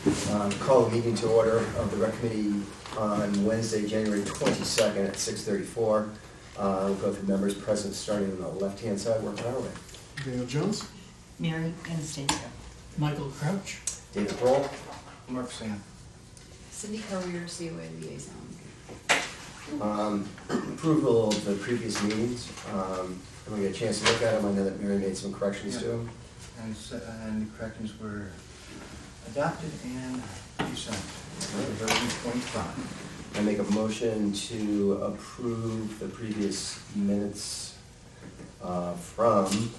Call the meeting to order of the rec committee on Wednesday, January 22nd at 6:34. We'll go through members present, starting on the left-hand side, working our way. Daniel Jones. Mary Anastasia. Michael Crouch. David Kroll. Mark Sam. Cindy Courier, COA liaison. Approval of the previous meetings. When we get a chance to look at them, I know that Mary made some corrections to them. And the corrections were adopted and resent. Version 25. I make a motion to approve the previous minutes from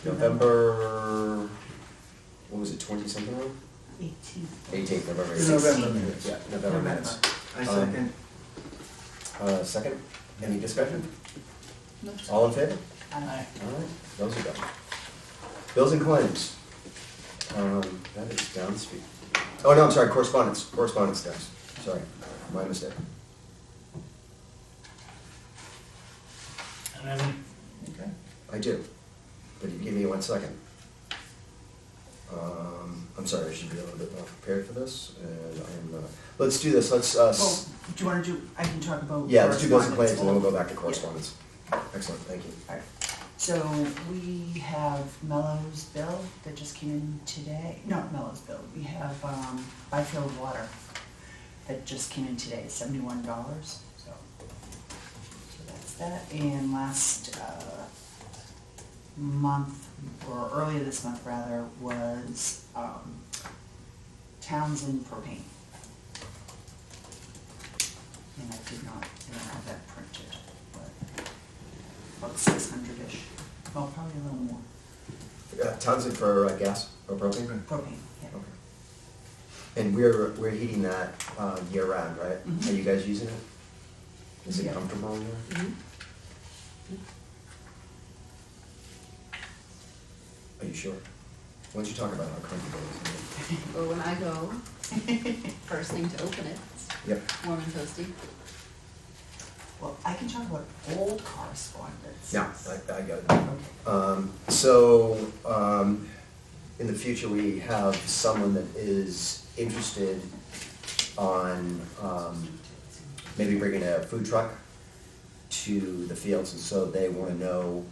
November, what was it, 20-something? 18th, November 18th. November minutes. Yeah, November minutes. I second. Second, any discussion? No. All in favor? Aye. All right, those are done. Bills and claims. That is down the street. Oh, no, I'm sorry, correspondence, guys. Sorry, my mistake. And then Okay. I do, but you give me 1 second. I'm sorry, I should be a little bit more prepared for this, and I'm, let's do this, let's, Well, do you want to do, I can talk about. yeah, let's do bills and claims, correspondence. and then we'll go back to correspondence. Excellent, thank you. All right. So we have Mellows bill that just came in today. Not Mellows bill. We have Byfield Water that just came in today, $71. So that's that. And last month, or earlier this month rather, was Townsend propane. And I don't have that printed, but about 600-ish. Well, probably a little more. Townsend for gas or propane? Propane, yeah. Okay. And we're heating that year round, right? Mhm. Are you guys using it? Is it Yeah. comfortable in there? Mhm. Are you sure? Why don't you talk about how comfortable it is? Well, when I go, first thing to open it, it's Yep. warm and toasty. Well, I can talk about old correspondence. Yeah, I got it. Okay. In the future, we have someone that is interested on maybe bringing a food truck to the fields, and so they want to know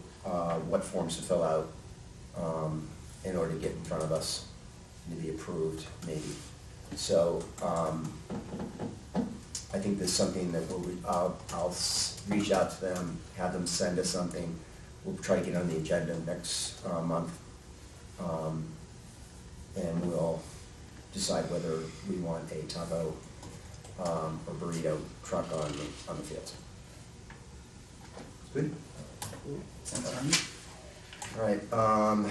what forms to fill out in order to get in front of us, to be approved, maybe. So I think there's something that I'll reach out to them, have them send us something. We'll try to get on the agenda next month. And we'll decide whether we want a taco or burrito truck on the fields. Good? Sounds fun. All right, Go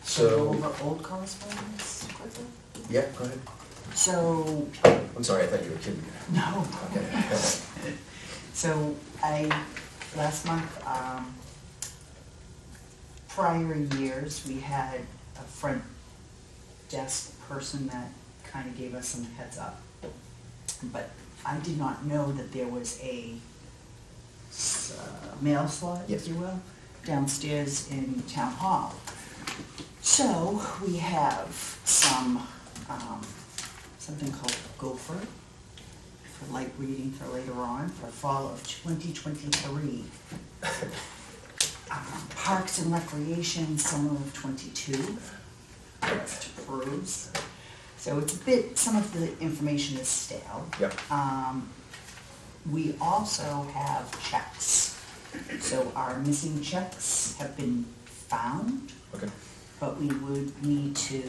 so, over old correspondence quickly. yeah, go ahead. So, I'm sorry, I thought you were kidding. no. Okay. So last month, prior years, we had a front desk person that kind of gave us some heads up. But I did not know that there was a mail slot, Yes. if you will, downstairs in Town Hall. So we have something called Gopher for light reading for later on, for fall of 2023. Parks and Recreation, summer of '22, that's to peruse. So it's a bit, some of the information is stale. Yep. We also have checks. So our missing checks have been found, Okay. but we would need to,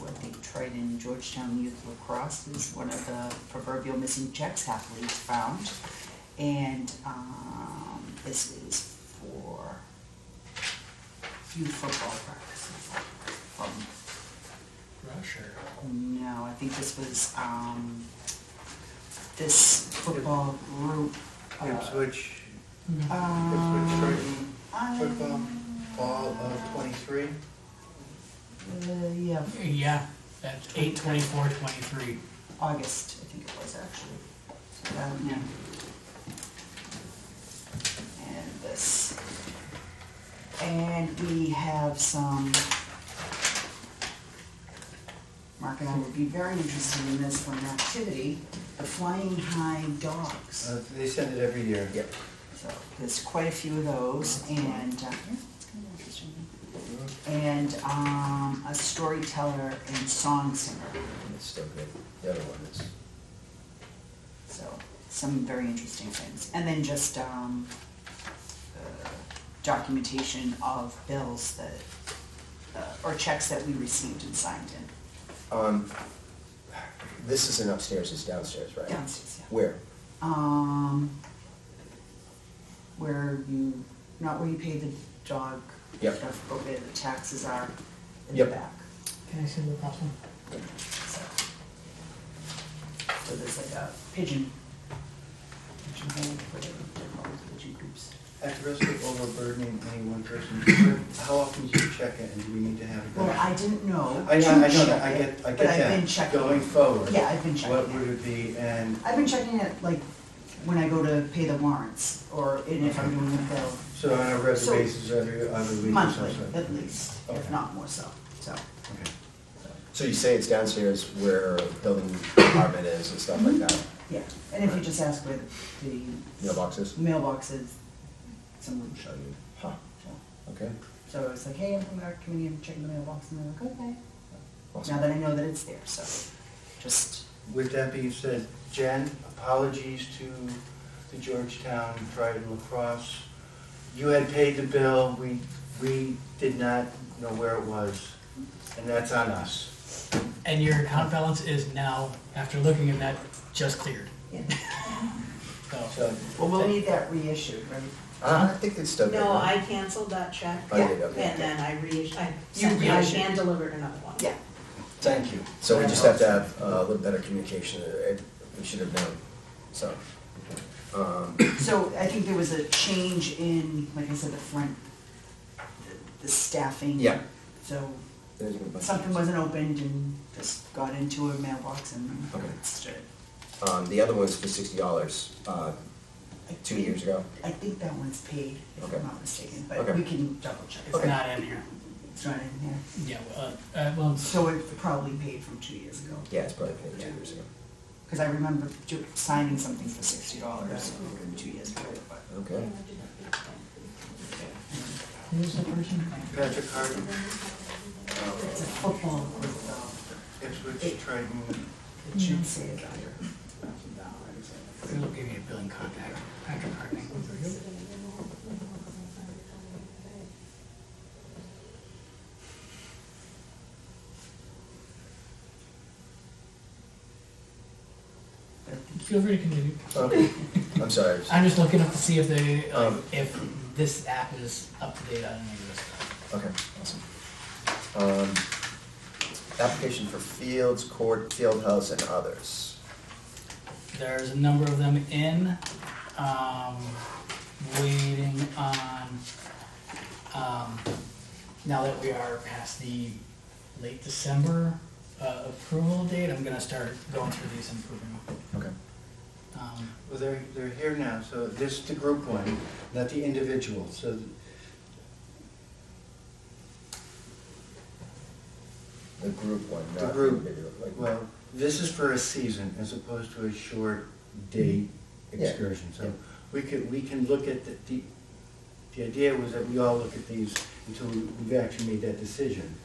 I think Triton Georgetown Youth Lacrosse is one of the proverbial missing checks, happily found. And this is for youth football practices from, Russia. no, I think this was, this football group. Ipswich, Um, football, fall of 23. Yeah, Yeah, that's 8/24/23. August, I think it was actually. Yeah. And this. And we have some Mark and I would be very interested in this for an activity, the Flying High Dogs. They send it every year. Yep. So there's quite a few of those, and yeah, it's kind of interesting. And a storyteller and song singer. It's still good. The other one is, So some very interesting things. And then just documentation of bills that, or checks that we received and signed in this isn't upstairs, it's downstairs, right? downstairs. Where? Yeah. Where you, not where you pay the dog Yep. stuff, but where the taxes are in the Yep. back. Can I see the last one? So there's like a pigeon hole, whatever they're called, pigeon coops. At the risk of overburdening any one person, how often do you check it and do we need to have it? Well, I didn't know. I to know that, check I it, get but I've been that. checking. Going forward. Yeah, I've been checking What it. would it be, and I've been checking it like when I go to pay the warrants, or if I'm doing a bill, so on a regular So- basis, every other week or monthly something? at least, if Okay. not more so, so. Okay. So you say it's downstairs where building department is and stuff like that? Yeah, and if you just ask where the Mailboxes? mailbox is, someone will show you. Huh, So- okay. So it's like, hey, I'm from our committee, I'm checking the mailbox, and they're like, okay. Awesome. Now that I know that it's there, so just, With that being said, Jen, apologies to the Georgetown Trident Lacrosse. You had paid the bill, we did not know where it was, and that's on us. And your account balance is now, after looking at that, just cleared. yeah. So, Well, we'll need that reissued, right? I think it's still good. No, right? I canceled that check, Oh, you did, okay. and then I I You reissued. hand delivered another one. Yeah. thank you. So we just have to have a little better communication, we should have known, so. So I think there was a change in, like I said, the front, the staffing. Yeah. So There's been a bunch of something changes. wasn't opened and just got into a mailbox and Okay. it stood. The other one's for $60, I 2 think- years ago. I think that one's paid, if Okay. I'm not mistaken, but Okay. we can double check. It's not in here. It's not in here. Yeah, well, So it probably paid from 2 years ago. Yeah, it's probably paid 2 years ago. Because I remember signing something for $60 2 years ago, but. Okay. who's the person? Patrick Harden, It's a football with, Ipswich Trident. it should say it under. We'll give you a billing contact, Patrick Harding. Feel free to continue. Okay. I'm sorry. I'm just looking up to see if they, Um, if this app is up to date on any of this stuff. Okay, awesome. Application for fields, court, field house, and others. There's a number of them in, waiting on, now that we are past the late December approval date, I'm gonna start going through these and approving them. Okay. Well, they're here now, so this is the group one, not the individual, so. The group one, The not group. individual, like- Well, this is for a season as opposed to a short day Yeah. excursion, Yeah. so we can look at the idea was that we all look at these until we've actually made that decision.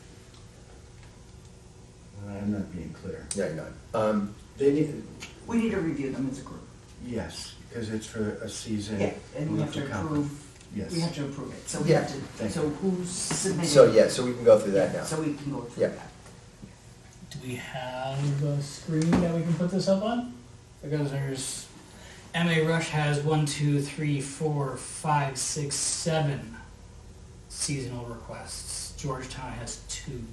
I'm not being clear. Yeah, you're not. They need, We need to review them as a group. yes, because it's for a season. Yeah, and we have to with the company. approve, Yes. we have to approve it, so we Yeah. have to, Thank so who's submitting? So, yeah, so we can go through that Yeah, now. So we can go through Yeah. that. Do we have a screen that we can put this up on? Because there's, MA Rush has 1, 2, 3, 4, 5, 6, 7 seasonal requests. Georgetown has 2,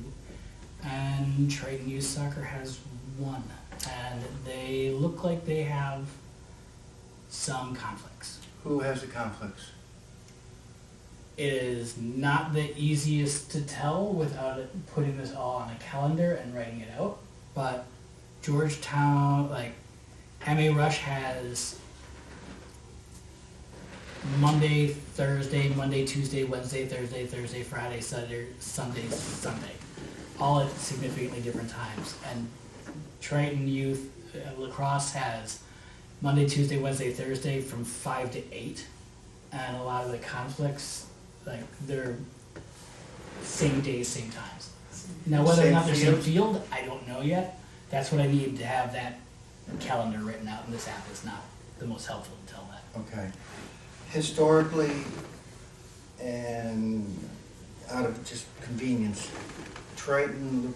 and Triton Youth Soccer has 1. And they look like they have some conflicts. Who has the conflicts? It is not the easiest to tell without putting this all on a calendar and writing it out, but Georgetown, like, MA Rush has Monday, Thursday, Monday, Tuesday, Wednesday, Thursday, Friday, Saturday, Sunday. all at significantly different times. And Triton Youth Lacrosse has Monday, Tuesday, Wednesday, Thursday from 5 to 8. And a lot of the conflicts, like, they're same days, same times. Now, whether or not they're same field, I don't know yet. That's what I need to have that calendar written out, and this app is not the most helpful to tell that. Okay. Historically, and out of just convenience, Triton,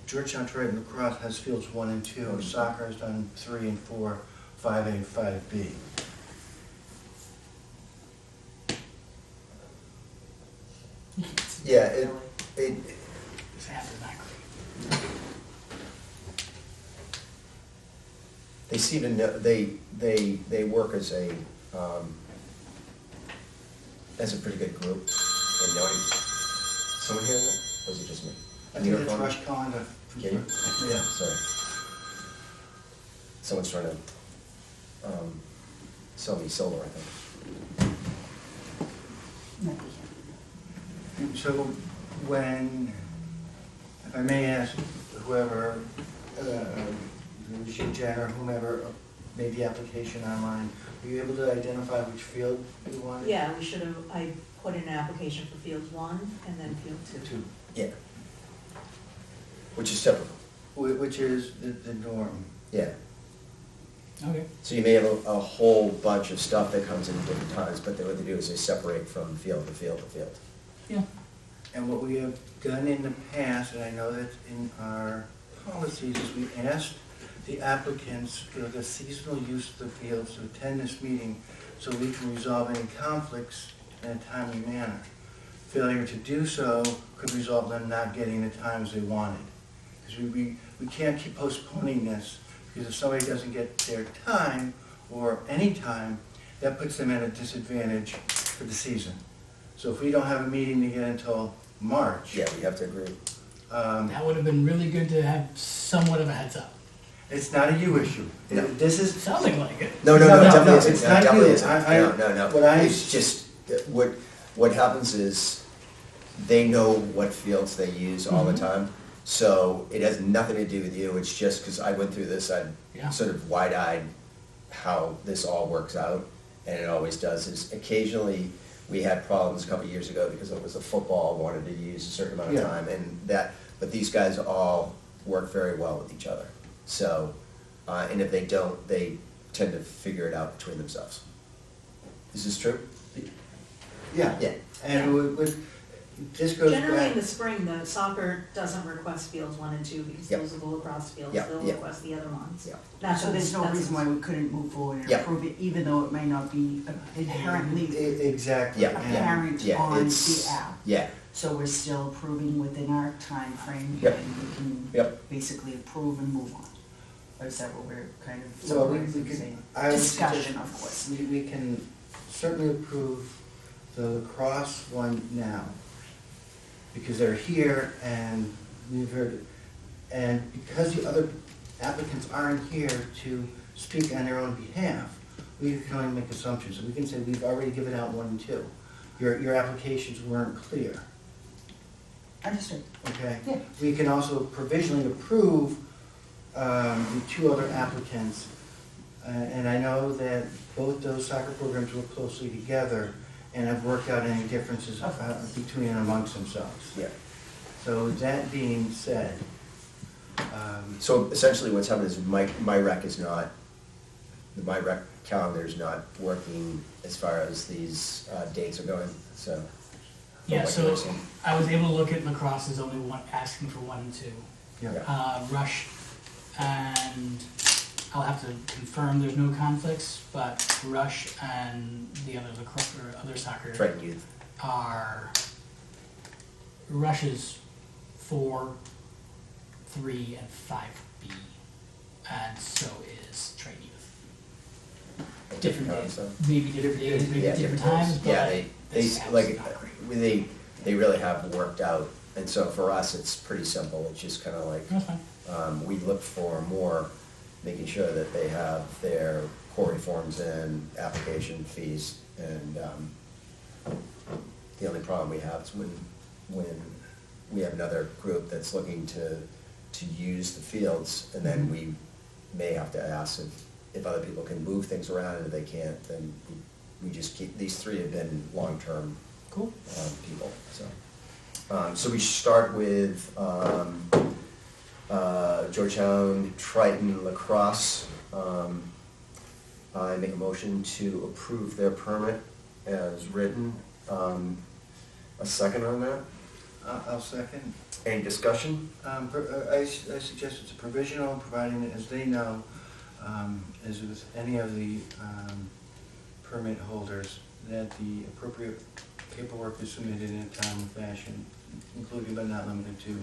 Georgetown Triton Lacrosse has fields 1 and 2. Soccer has done 3 and 4, 5A, 5B. Yeah, it, This app is not great. they seem to know, they work as a pretty good group in knowing. Someone hearing that? Or was it just me? I think that's Rush Conda. Can you? Yeah. Sorry. Someone's trying to sell me solar, I think. So when, if I may ask whoever, Jen or whomever made the application online, were you able to identify which field you wanted? Yeah, we should have, I put in an application for field 1 and then field 2. Yeah. Which is typical. Which is the norm. Yeah. Okay. So you may have a whole bunch of stuff that comes in at different times, but what they do is they separate from field to field to field. Yeah. And what we have done in the past, and I know that in our policies, is we asked the applicants, the seasonal use of the fields to attend this meeting so we can resolve any conflicts in a timely manner. Failure to do so could result in them not getting the times they wanted. Because we can't keep postponing this, because if somebody doesn't get their time, or any time, that puts them at a disadvantage for the season. So if we don't have a meeting to get until March. Yeah, we have to agree. That would have been really good to have somewhat of a heads up. It's not a you issue. No. This is, Sounding like it. No, No, it no, definitely no, isn't. it's No, not it definitely you. isn't. No. what I- It's just, what happens is, they know what fields they use all the time, so it has nothing to do with you, it's just because I went through this, I'm Yeah. sort of wide-eyed how this all works out, and it always does, is occasionally, we had problems a couple of years ago because it was a football, wanted to use a certain amount of Yeah. time, and that, but these guys all work very well with each other, so, and if they don't, they tend to figure it out between themselves. Is this true? yeah. Yeah. And this goes Generally, back. in the spring, the soccer doesn't request fields 1 and 2 because Yep. those are the lacrosse fields. Yep, They'll yep. request the other ones. Yeah. That's So there's no that's- reason why we couldn't move forward and Yeah. approve it, even though it may not be inherently Exactly. Yeah. apparent Yeah, on the it's- app. Yeah, So we're still approving within our time frame, Yep. and we can Yep. basically approve and move on. Or is that what we're kind of Well, we summarizing, could, saying? I would Discussion, suggest of course. we can certainly approve the lacrosse one now, because they're here and we've heard it. And because the other applicants aren't here to speak on their own behalf, we can only make assumptions. So we can say, we've already given out 1 and 2. Your applications weren't clear, Understood. okay? Yeah. We can also provisionally approve the 2 other applicants. And I know that both those soccer programs work closely together and have worked out any differences between and amongst themselves. yeah. So that being said, So essentially what's happening is my rec is not, the my rec calendar is not working as far as these dates are going, so. from Yeah, what you're so saying. I was able to look at lacrosse is only one, asking for 1 and 2. yeah. Rush, and I'll have to confirm there's no conflicts, but Rush and the other lacrosse, or other soccer Triton Youth, are, Rush is 4, 3, and 5B, and so is Triton Youth. Different days, so. maybe different days, maybe Yeah, different times, but Yeah, this app's like, not great. they really have worked out, and so for us, it's pretty simple, it's just kind of like, That's fine. we look for more, making sure that they have their quarry forms and application fees, and the only problem we have is when we have another group that's looking to use the fields, and then we may have to ask if other people can move things around, and if they can't, then we just keep, these three have been long-term Cool. people, so. So we start with Georgetown Triton Lacrosse. I make a motion to approve their permit as written. A second on that? I'll second. Any discussion? I suggest it's a provisional, providing that, as they know, as with any of the permit holders, that the appropriate paperwork is submitted in a timely fashion, including but not limited to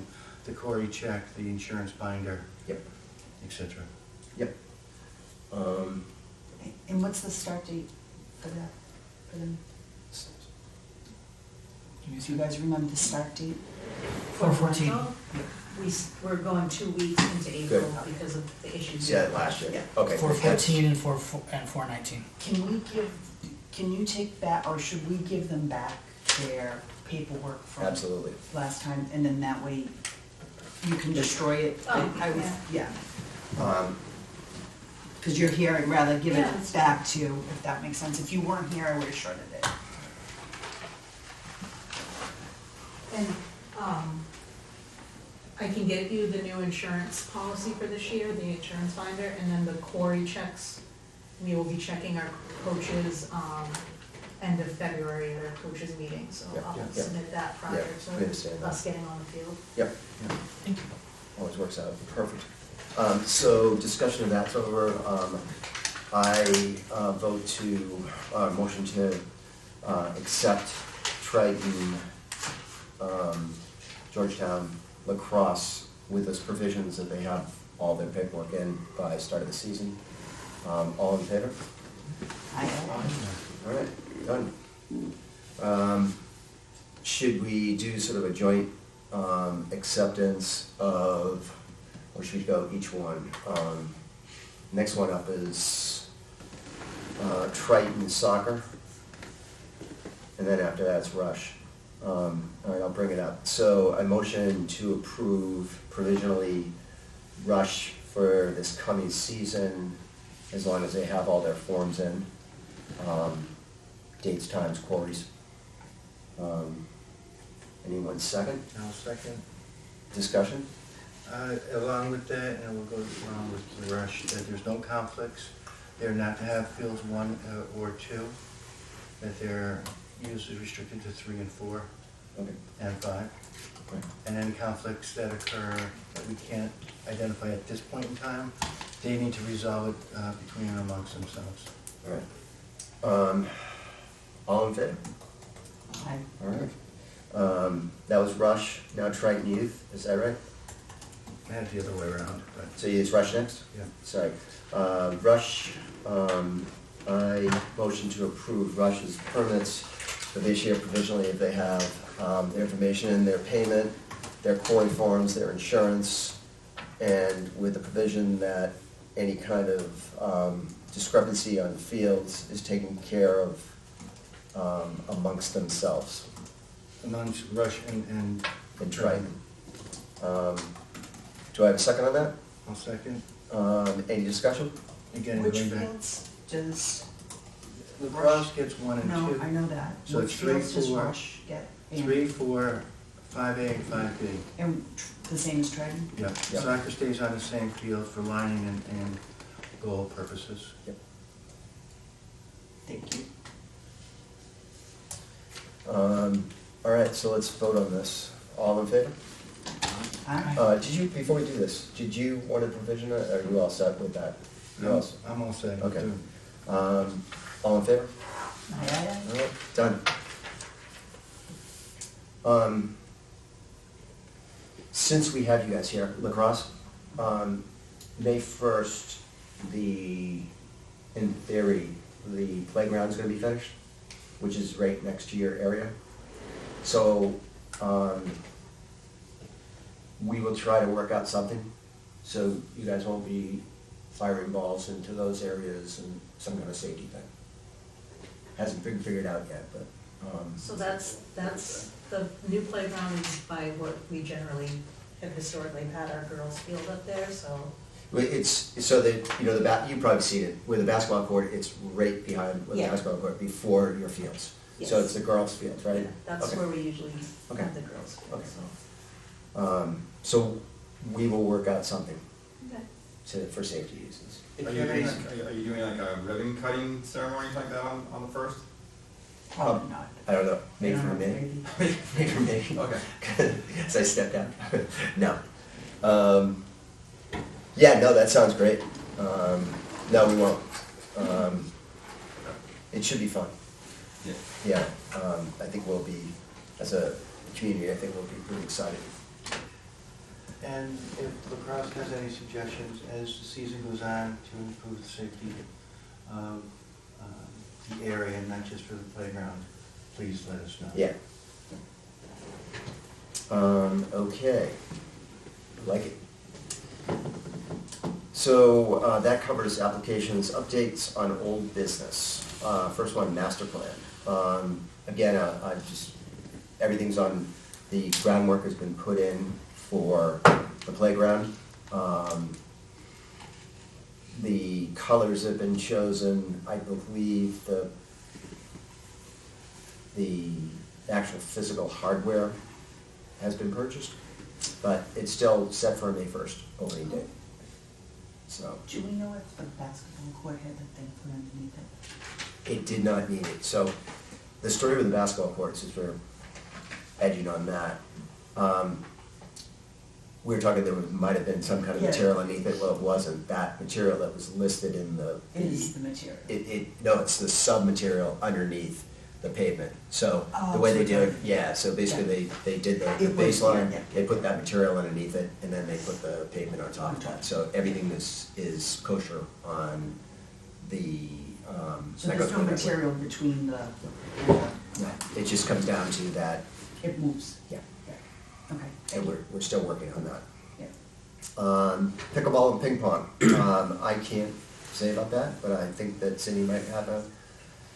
the Cory check, the insurance binder, Yep. etc. Yep. And what's the start date for that, for them? Do you guys remember the start date? 4/14. We're going 2 weeks into April Good. because of the issues. Yeah, last year. Yeah. Okay. 4/14 and 4/19. Can you take back, or should we give them back their paperwork from Absolutely. last time, and then that way you can destroy it? Oh, I would, yeah. yeah, because you're here, I'd rather give Yeah, it that's back to you, if that makes sense. If you weren't here, I would have shredded it. And, I can get you the new insurance policy for this year, the insurance binder, and then the Cory checks. We will be checking our coaches, end of February at our coaches meeting, so Yeah, I'll yeah. submit that prior Yeah, we to understand that. us getting on the field. Yep. Thank you. Always works out, perfect. So discussion of that's over. I vote to, motion to accept Triton, Georgetown Lacrosse with those provisions that they have all their paperwork in by start of the season. All in favor? All right, done. Should we do sort of a joint acceptance of, or should we go each one? Next one up is Triton Soccer, and then after that's Rush. All right, I'll bring it up. So I motion to approve provisionally Rush for this coming season, as long as they have all their forms in. Dates, times, quarries. Anyone second? I'll second. Discussion? Along with that, and we'll go along with the Rush, that there's no conflicts. They're not to have fields 1 or 2, that their use is restricted to 3 and 4 Okay. and 5. Okay. And any conflicts that occur that we can't identify at this point in time, they need to resolve it between and amongst themselves. All right. All in favor? Aye. All right. That was Rush, now Triton Youth, is that right? I had it the other way around, but, So it's Rush next? yeah. Sorry. Rush, I motion to approve Rush's permits for this year provisionally if they have their information, their payment, their Cory forms, their insurance, and with the provision that any kind of discrepancy on the fields is taken care of amongst themselves Amongst Rush and in Triton. Do I have a second on that? I'll second. Any discussion? Again, Which going back. fields does, Lacrosse gets 1 and 2. no, I know that. So Which it's 3, fields does 4, Rush get? And- 3, 4, 5A, and 5B. And the same as Triton? Yeah, Yeah. soccer stays on the same field for lining and goal purposes. Thank you. All right, so let's vote on this. All in favor? Aye. Did you, before we do this, did you want a provision, or are you all set with that? You all set? I'm all set. Okay. too. All in favor? Aye. All right, done. Since we have you guys here, Lacrosse, May 1st, in theory, the playground's gonna be finished, which is right next to your area. So, we will try to work out something, so you guys won't be firing balls into those areas and some kind of safety thing. Hasn't been figured out yet, but So that's, the new playground is by what we generally have historically had our girls' field up there, so. Well, it's, so that, you know, you've probably seen it, where the basketball court, it's right behind where the Yeah. basketball court, before your fields. So Yes. it's the girls' fields, right? Yeah, that's Okay. where we usually Okay. have the girls' field, Okay. so. So we will work out something Okay. for safety reasons. If Are you you have doing any, like, are you doing like a ribbon cutting ceremony like that on the first? Probably not. I don't know, They maybe don't for have me, baby. maybe for me. Okay. As I step down. No. Yeah, no, that sounds great. No, we won't. It should be fun. Yeah. Yeah, I think we'll be, as a community, I think we'll be pretty excited. and if lacrosse has any suggestions as the season goes on to improve the safety of the area, not just for the playground, please let us know. Yeah. Okay. Like it. So, that covers applications, updates on old business. First one, master plan. Again, I just, everything's on, the groundwork has been put in for the playground. The colors have been chosen, I believe the actual physical hardware has been purchased, but it's still set for a May 1st opening date. So, Do we know if the basketball court had that thing put underneath it? it did not need it. So, the story with the basketball courts is we're edging on that. We were talking, might have been some kind of Yeah. material underneath it, well, it wasn't. That material that was listed in the. It is the material. No, it's the sub-material underneath the pavement. So, the Oh, way so they do it, it's- yeah, so basically they did the It was, baseline, yeah. they put that material underneath it, and then they put the pavement on top of that. So everything is kosher on the, So that there's goes no with that. material between the, No, it just comes down to that, it moves. yeah, Okay. and we're still working on that. Yeah. Pickleball and ping pong, I can't say about that, but I think that Cindy might have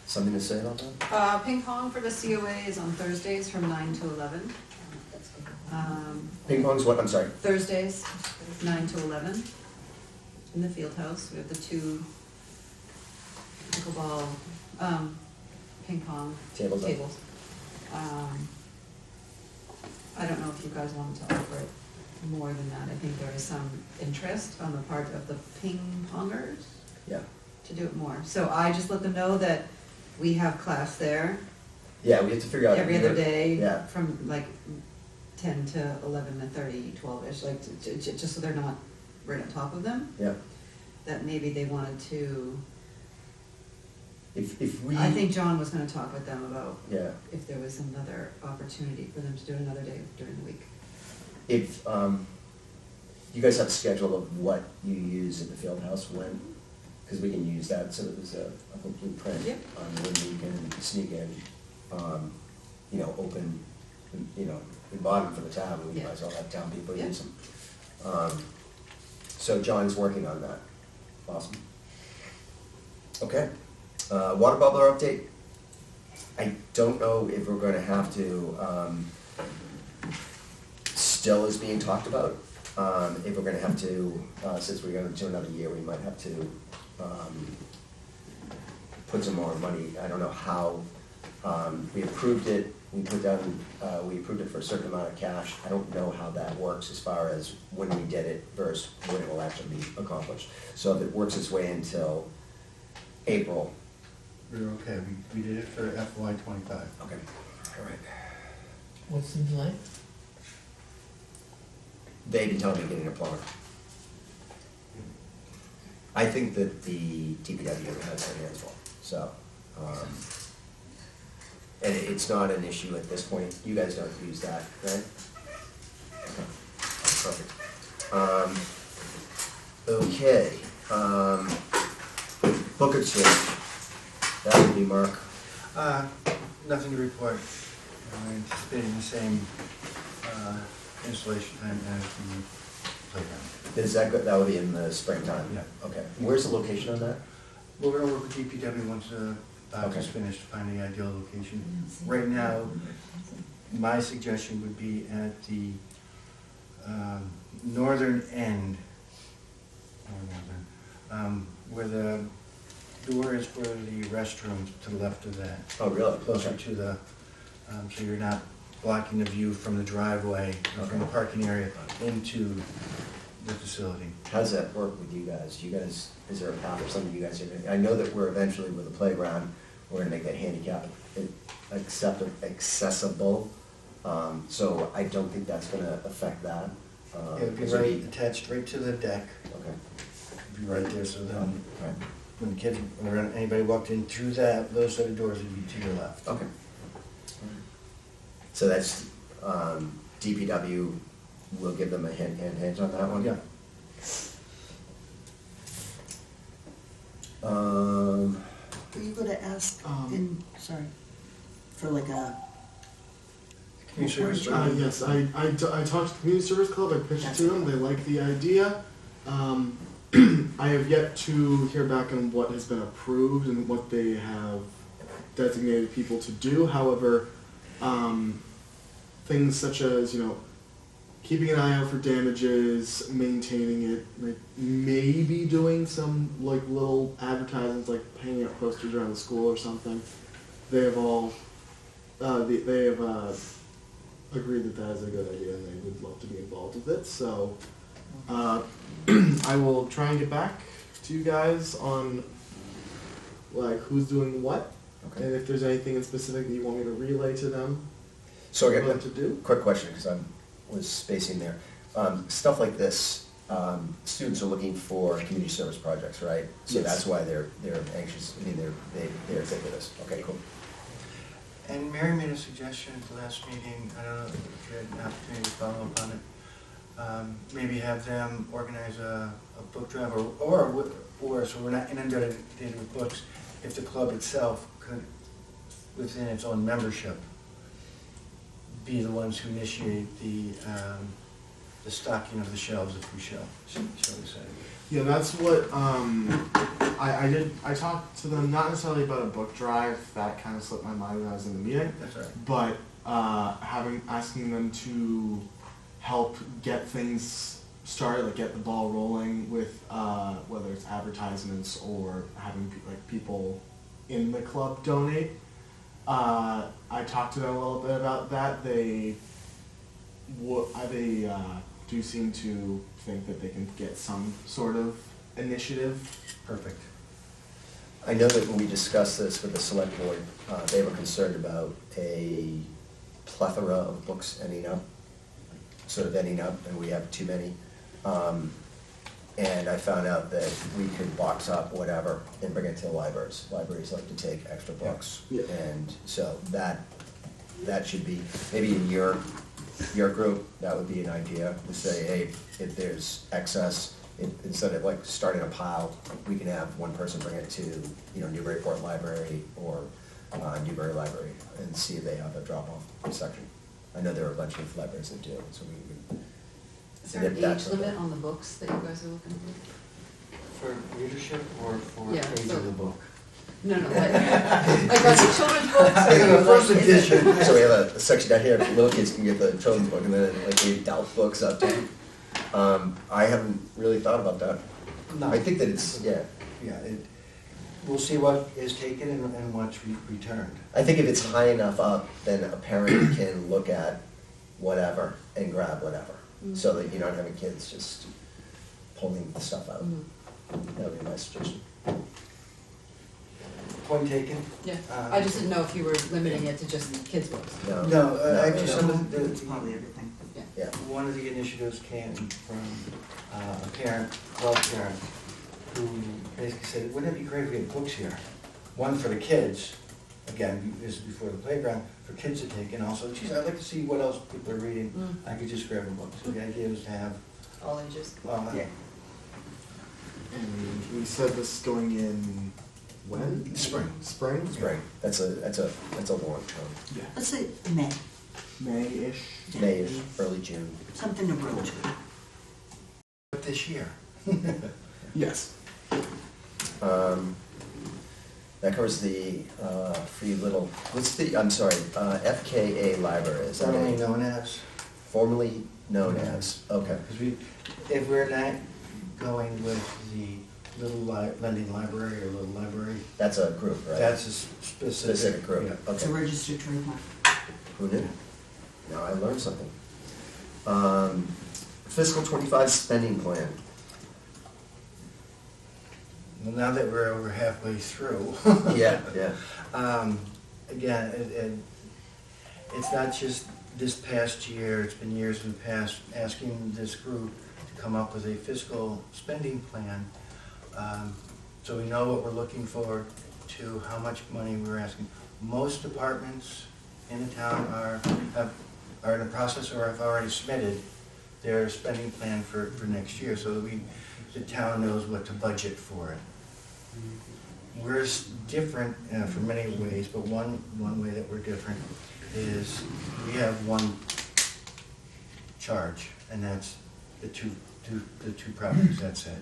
something to say about that. Ping pong for the COA is on Thursdays from 9 to 11. Ping pong's what, I'm sorry? Thursdays, 9 to 11, in the field house. We have the two pickleball, ping pong Tables up. tables. I don't know if you guys wanted to offer it more than that. I think there is some interest on the part of the ping pongers Yeah, to do it more. So I just let them know that we have class there yeah, we have to figure out. every other day Yeah. from like 10 to 11:30, 12-ish, like just so they're not right on top of them. Yeah, That maybe they wanted to, if we. I think John was gonna talk with them about Yeah, if there was another opportunity for them to do it another day during the week. if, you guys have a schedule of what you use at the field house when, because we can use that, so there's a blueprint Yep. on when we can sneak in, open, we bought them for the town, we Yeah. might as well have town people Yeah. use them. So John's working on that, awesome. Okay, water bubbler update. I don't know if we're gonna have to, still is being talked about. If we're gonna have to, since we're gonna do another year, we might have to, put some more money, I don't know how. We approved it, we approved it for a certain amount of cash. I don't know how that works as far as when we did it versus when it will actually be accomplished. So if it works its way until April, We're okay, we did it for FY '25. okay, all right. What's the delay? They've been telling me getting a plumber. I think that the DPW has their hands full, so, and it's not an issue at this point. You guys don't use that, right? Okay, perfect. Okay, Booker Street, that would be Mark. Nothing to report. We're anticipating the same installation time as the playground. Is that good, that would be in the springtime? Yeah. Okay, where's the location on that? We're gonna work with DPW once Okay. just finished finding the ideal location. Right now, my suggestion would be at the northern end, where the door is for the restroom, to the left of that. Oh, really? Closer Okay. to the, so you're not blocking the view from the driveway, or from the parking area into the facility. How does that work with you guys? Is there a path or something you guys are gonna, I know that we're eventually with the playground, we're gonna make that handicap accessible. So I don't think that's gonna affect that. It would be right, attached right to the deck, Okay. it'd be right there, so then, Right. when the kids, or anybody walked in through that, those set of doors would be to your left. Okay. So that's, DPW will give them a hint on that one? Yeah. Are you gonna ask sorry, for like a, Community service. Yes, I talked to the community service club, I pitched it to them, they like the idea. I have yet to hear back on what has been approved and what they have designated people to do. However, things such as, keeping an eye out for damages, maintaining it, like maybe doing some like little advertisements, like hanging up posters around the school or something. They have all, they have agreed that that is a good idea and they would love to be involved with it. So I will try and get back to you guys on like who's doing what, Okay. and if there's anything in specific that you want me to relay to them. So I for got them a to do. quick question, because I was spacing there. Stuff like this, students are looking for community service projects, right? So Yes. that's why they're anxious, they're thinking this. Okay, cool. And Mary made a suggestion at the last meeting, I don't know if you had an opportunity to follow up on it. Maybe have them organize a book drive, or so we're not inundated with books, if the club itself could, within its own membership, be the ones who initiate the stocking of the shelves, if we shall we say. Yeah, that's what I did. I talked to them not necessarily about a book drive. That kind of slipped my mind when I was in the meeting. That's right. But asking them to help get things started, like get the ball rolling with whether it's advertisements or having people in the club donate. I talked to them a little bit about that. They do seem to think that they can get some sort of initiative. Perfect. I know that when we discussed this with the select board, they were concerned about a plethora of books ending up, and we have too many. And I found out that we could box up whatever and bring it to the libraries. Libraries like to take extra books. Yeah. And so that should be, maybe in your group, that would be an idea, to say, hey, if there's excess, instead of like starting a pile, we can have one person bring it to, Newburyport Library or Newbury Library and see if they have a drop-off section. I know there are a bunch of libraries that do, so we Is there an age limit on the books that you guys are looking for? For readership or for Yeah, age so- of the book? No, like are they children's books? I got the first edition. So we have a section down here, little kids can get the children's book, and then like the adult books up there. I haven't really thought about that. No. I think that it's, yeah, Yeah, we'll see what is taken and what's returned. I think if it's high enough up, then a parent can look at whatever and grab whatever, so that you're not having kids just pulling the stuff out. That would be my suggestion. Point taken. Yeah, I just didn't know if you were limiting it to just kids' books. No, actually, no. some of It's the, probably everything. Yeah, one of the initiatives came from a parent, club parent, who basically said, wouldn't it be great if we had books here? One for the kids, again, this is before the playground, for kids to take, and also, geez, I'd like to see what else people are reading. I could just grab a book. So the idea is to have, All ages. Yeah. And we said this going in when? Spring. Spring? spring, that's a long term, Yeah. let's say May, May-ish. May, early June. something to roll to. this year. Yes. That covers the, free little, what's the, I'm sorry, FKA Library, is that Formerly a, known as. formerly known as, okay. Because if we're not going with the little lending library or little library, That's a group, right? that's a specific. Specific group, yeah. It's a okay. registered trademark. Who knew? Now I learned something. Fiscal 25 spending plan. Well, now that we're over halfway through. Yeah, yeah. Again, it's not just this past year, it's been years in the past, asking this group to come up with a fiscal spending plan. So we know what we're looking for to how much money we're asking. Most departments in the town are in the process or have already submitted their spending plan for next year, so that the town knows what to budget for it. We're different for many ways, but one way that we're different is we have one charge, and that's the two properties, that's it.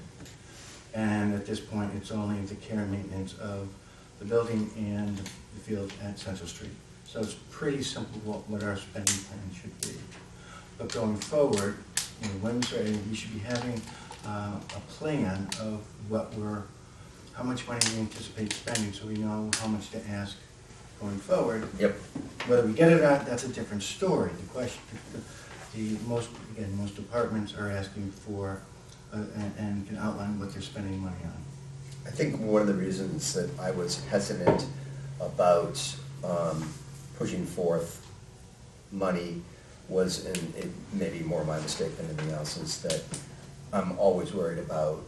And at this point, it's only the care and maintenance of the building and the field at Central Street. So it's pretty simple what our spending plan should be. But going forward, when we're ready, we should be having a plan of how much money we anticipate spending, so we know how much to ask going forward. Yep. Whether we get it or not, that's a different story. The question, most departments are asking for, and can outline what they're spending money on. I think one of the reasons that I was hesitant about pushing forth money was, and it may be more my mistake than anything else, is that I'm always worried about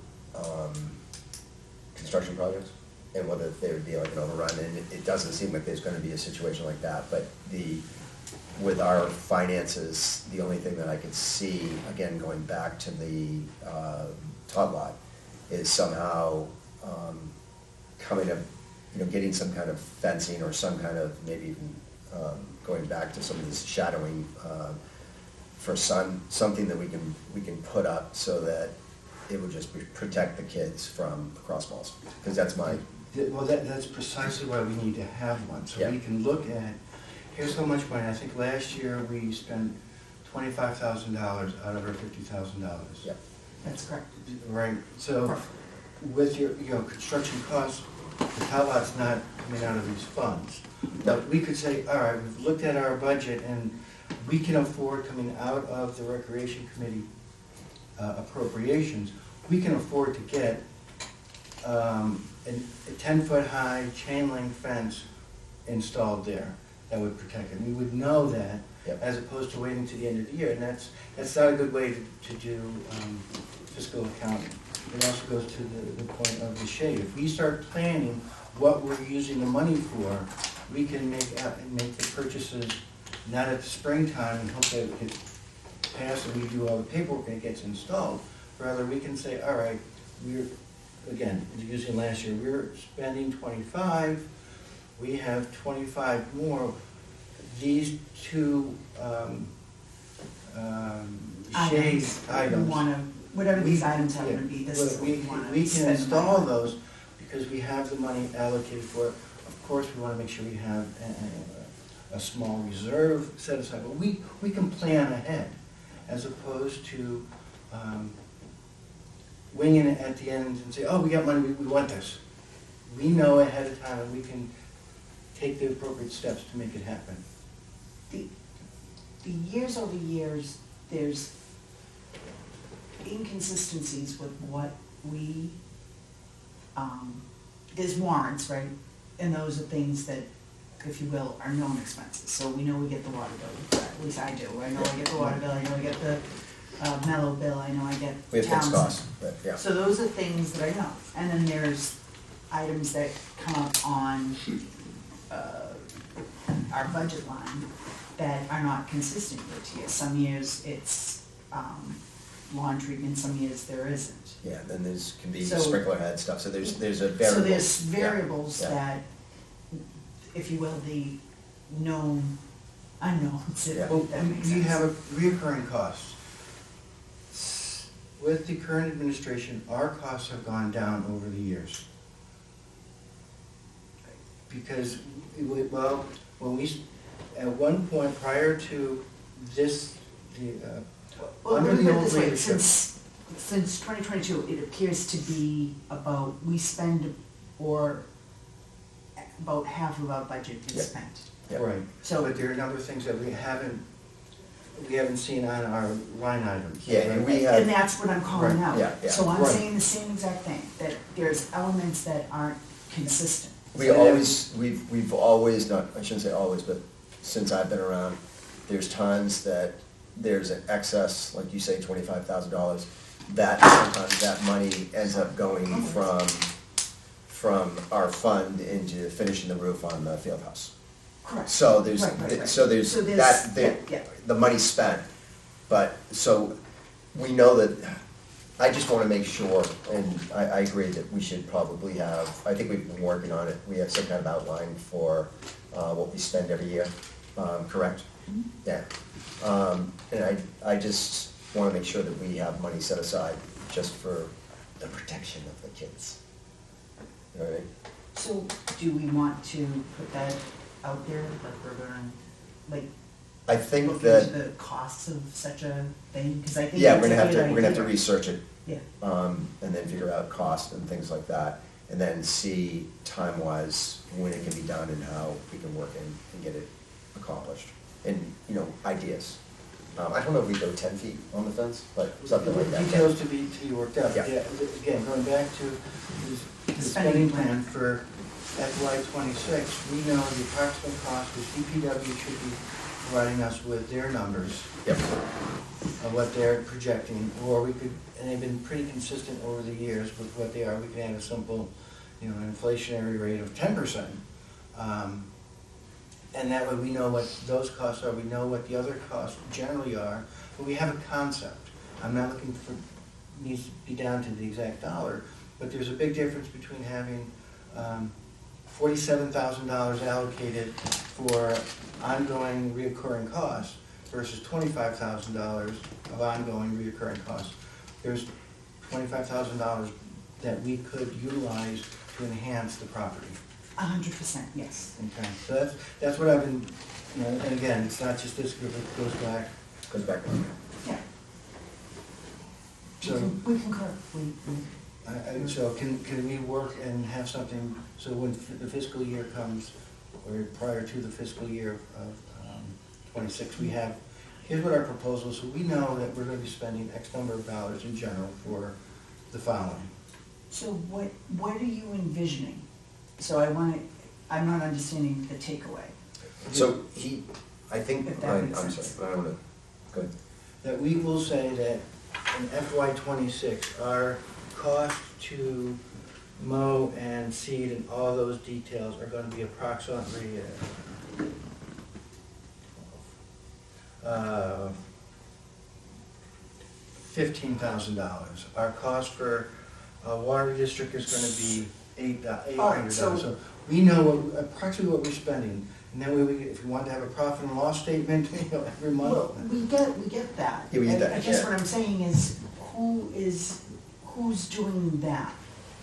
construction projects and whether they would be like an overrun, and it doesn't seem like there's gonna be a situation like that, but with our finances, the only thing that I could see, again, going back to the tot lot, is somehow coming up, getting some kind of fencing or some kind of, maybe even going back to some of this shadowing for something that we can put up so that it would just protect the kids from cross balls, because that's my. Well, that's precisely why we need to have one, so Yeah. we can look at, here's how much money, I think last year we spent $25,000 out of our $50,000. Yep. That's correct. Right, so with your, construction costs, the tot lot's not coming out of these funds. But we could say, all right, we've looked at our budget and we can afford, coming out of the Recreation Committee appropriations, we can afford to get a 10-foot high chain link fence installed there that would protect it. We would know that, Yep. as opposed to waiting to the end of the year, and that's not a good way to do fiscal accounting. It also goes to the point of the shade. If we start planning what we're using the money for, we can make the purchases not at the springtime and hope that it gets passed and we do all the paperwork and it gets installed. Rather, we can say, all right, again, using last year, we're spending 25, we have 25 more. These two shade items. Whatever these items happen to be, this is what we want to We can spend the money install on. those because we have the money allocated for it. Of course, we want to make sure we have a small reserve set aside, but we can plan ahead as opposed to winging it at the end and say, oh, we got money, we want this. We know ahead of time and we can take the appropriate steps to make it happen. The years over years, there's inconsistencies with what we, there's warrants, right? And those are things that, if you will, are known expenses. So we know we get the water bill, at least I do. I know I get the water bill, I know I get the mellow bill, I know I get We have fixed Townsend. costs, but yeah. So those are things that I know. And then there's items that come up on our budget line that are not consistent year to year. Some years it's lawn treatment, some years there isn't. Yeah, then can be So- sprinkler head stuff, so there's a variable. So there's variables Yeah, yeah. that, if you will, the known unknowns, Yeah. Well, if that makes we sense. have a reoccurring costs. With the current administration, our costs have gone down over the years. because, well, when at one point prior to this, Well, under let me the put it old this way, leadership. since 2022, it appears to be about, we spend, or about half of our budget Yeah. is spent. Yeah. Right, So- but there are a number of things that we haven't seen on our line items. Yeah, and we And have, that's what I'm calling Right, out. yeah, yeah. So I'm Right. saying the same exact thing, that there's elements that aren't consistent. we've always, not, I shouldn't say always, but since I've been around, there's times that there's an excess, like you say, $25,000, that sometimes that money ends up going from our fund into finishing the roof on the field house. Correct. So there's, Right. so there's So there's- that, yeah. the money's spent, but, so, we know that, I just wanna make sure, and I agree that we should probably have, I think we've been working on it, we have some kind of outline for, what we spend every year, correct? Mhm. Yeah, and I just wanna make sure that we have money set aside just for the protection of the kids. You know what I mean? So do we want to put that out there, like we're gonna, like, I think look that. into the costs of such a thing? Because I think Yeah, it's we're a gonna have good to, we're gonna have to idea. research it, Yeah, and then figure out cost and things like that, and then see time-wise when it can be done and how we can work and get it accomplished, and, ideas. I don't know if we go 10 feet on the fence, but something like that. Details to be worked out. Yeah. Again, going back to the spending plan for FY '26, we know the approximate cost, which DPW should be providing us with their numbers Yep, of what they're projecting, or we could, and they've been pretty consistent over the years with what they are, we could add a simple, an inflationary rate of 10%. And that way we know what those costs are, we know what the other costs generally are, but we have a concept. I'm not looking for, needs to be down to the exact dollar, but there's a big difference between having $47,000 allocated for ongoing reoccurring costs versus $25,000 of ongoing reoccurring costs. There's $25,000 that we could utilize to enhance the property. 100%, yes. Okay, so that's what I've been, and again, it's not just this group, it goes back. goes back. Yeah. So, We concur, so can we work and have something, so when the fiscal year comes, or prior to the fiscal year of '26, we have, here's what our proposal is, so we know that we're gonna be spending X number of dollars in general for the following. So what are you envisioning? So I'm not understanding the takeaway. So I think, If that I'm makes sense. sorry, I don't wanna, go ahead. That we will say that in FY '26, our cost to mow and seed and all those details are gonna be approximately $15,000. Our cost for water district is gonna be $800. so- So we know approximately what we're spending, and then if we want to have a profit and loss statement, every month. Well, we get that. Yeah, we get that, I guess yeah. what I'm saying is, who's doing that?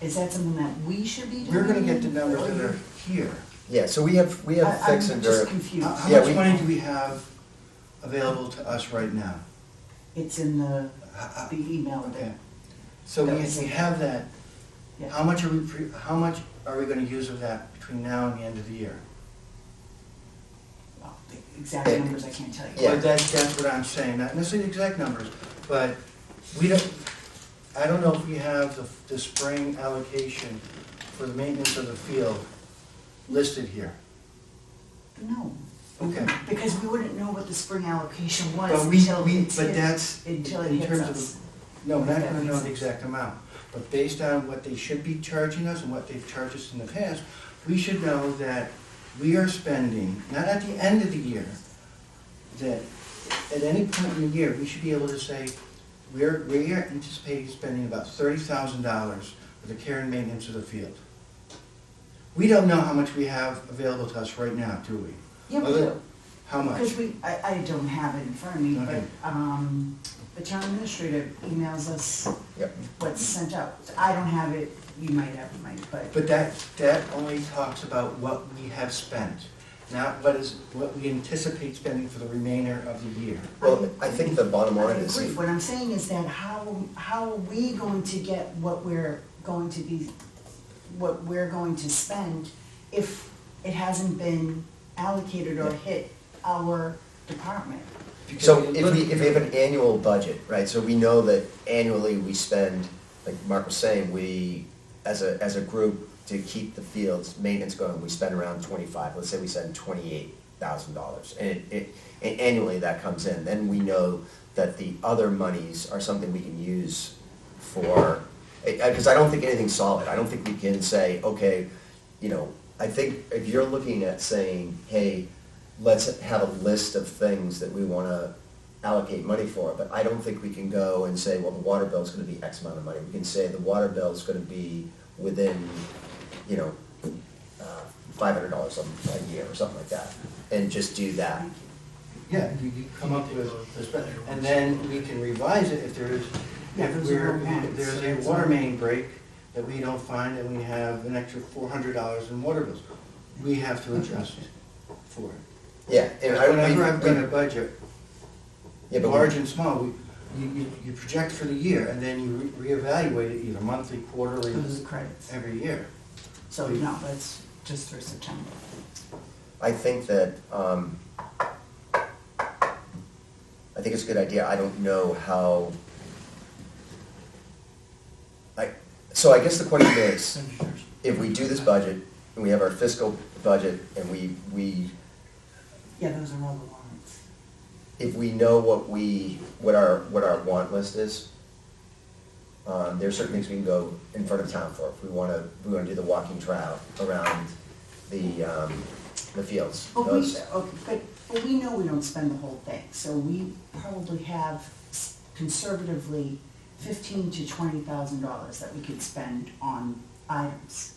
Is that something that we should be doing? We're gonna get the numbers Or that you- are here. Yeah, so we have fixed I'm and just ver, confused. How Yeah, much money do we have available to us right now? It's in the Uh, email Okay, that, so That we was in have that. yeah. How much are we gonna use of that between now and the end of the year? Well, the exact numbers I can't tell you. Yeah. But that's what I'm saying, not necessarily exact numbers, but I don't know if we have the spring allocation for the maintenance of the field listed here. No, Okay. because we wouldn't know what the spring allocation was But until it's but hit- that's, until it in hits terms of, us. no, we're not If that gonna know makes the sense. exact amount. But based on what they should be charging us and what they've charged us in the past, we should know that we are spending, not at the end of the year, that at any point in the year, we should be able to say, we're anticipating spending about $30,000 for the care and maintenance of the field. We don't know how much we have available to us right now, do we? Yeah, we Other- do. How much? Because I don't have it in front of me, but, Okay. the town administrator emails us Yep. what's sent out. I don't have it, you might have it, Mike, but, But that only talks about what we have spent, not what we anticipate spending for the remainder of the year. Well, I think the bottom I line is, agree. What I'm saying is that how are we going to get what we're going to spend if it hasn't been allocated or hit our department? so if we have an annual budget, right, so we know that annually we spend, like Mark was saying, we, as a group, to keep the fields maintenance going, we spend around 25, let's say we spend $28,000. And annually that comes in, then we know that the other monies are something we can use for, because I don't think anything's solid, I don't think we can say, okay, you know, I think if you're looking at saying, hey, let's have a list of things that we wanna allocate money for, but I don't think we can go and say, well, the water bill's gonna be X amount of money. We can say the water bill's gonna be within, you know, $500 a year or something like that, and just do that. Yeah, you come up with, and then we can revise it if there's a water main break that we don't find and we have an extra $400 in water bills. We have to adjust for it. Yeah, and Whenever I've got a budget, yeah, but large and small, you project for the year and then you reevaluate it either monthly, quarterly, Those are credits. every year. So, no, that's just through September. I think that, I think it's a good idea. I don't know how, so I guess the question is, if we do this budget, and we have our fiscal budget, and we, Yeah, those are all the warrants. if we know what our want list is, there are certain things we can go in front of town for. If we wanna do the walking trail around the fields. But Those- but we know we don't spend the whole thing, so we probably have conservatively $15,000 to $20,000 that we could spend on items.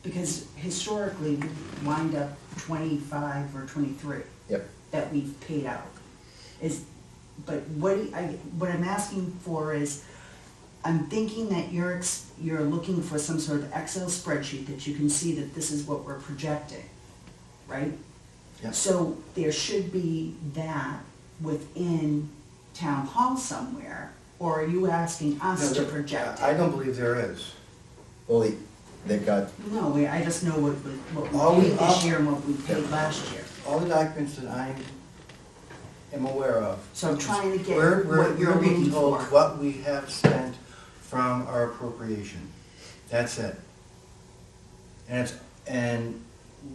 Because historically, we wind up 25 or 23 Yep, that we've paid out. But what I'm asking for is, I'm thinking that you're looking for some sort of Excel spreadsheet that you can see that this is what we're projecting, right? Yeah. So there should be that within town hall somewhere, or are you asking us to project it? I don't believe there is. well, they've got, No, I just know what All we we- paid this year and what we paid last year. All the documents that I am aware of. So I'm trying to get We're what you're being looking told for. what we have spent from our appropriation. That's it. And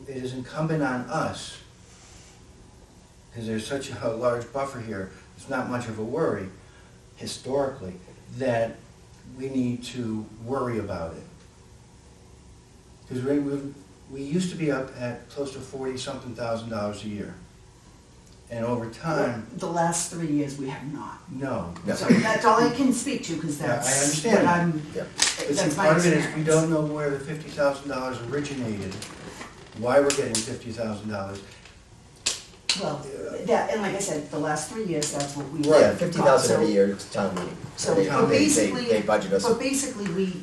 it is incumbent on us, because there's such a large buffer here, it's not much of a worry historically, that we need to worry about it. Because we used to be up at close to $40-something thousand a year. And over time, The last 3 years, we have not. no. No. So that's all I can speak to, because Yeah, I that's understand. what I'm, yeah. But see, that's my part of it is we experience. don't know where the $50,000 originated, why we're getting $50,000. Well, that, and like I said, the last 3 years, that's what we. Yeah, got. 50,000 every So- year to town meeting. So They- but they- basically. They budget us. But basically,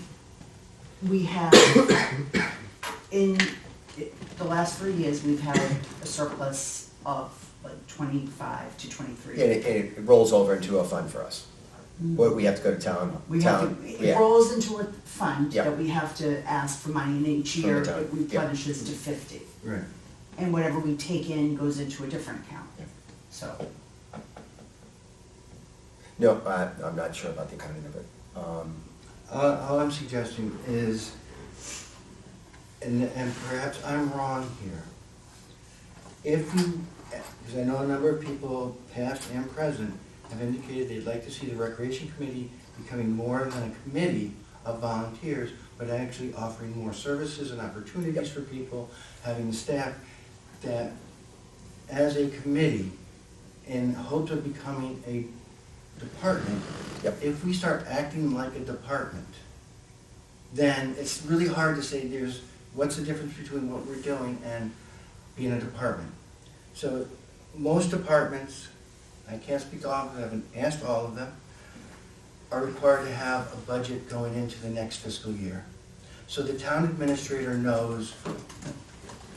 we have, in the last 3 years, we've had a surplus of like 25 to 23. And it rolls over into a fund for us. What, we have to go to town, We have town, to, it yeah, rolls into a fund Yeah. that we have to ask for money, and each From the year town, it yeah. replenishes to 50. Right. And whatever we take in goes into a different account, Yeah. so. no, I'm not sure about the accounting of it. All I'm suggesting is, and perhaps I'm wrong here, if you, because I know a number of people, past and present, have indicated they'd like to see the Recreation Committee becoming more than a committee of volunteers, but actually offering more services and opportunities for people, having staff that, as a committee, in hopes of becoming a department, Yep. if we start acting like a department, then it's really hard to say what's the difference between what we're doing and being a department. So most departments, I can't speak to all of them, I haven't asked all of them, are required to have a budget going into the next fiscal year. So the town administrator knows,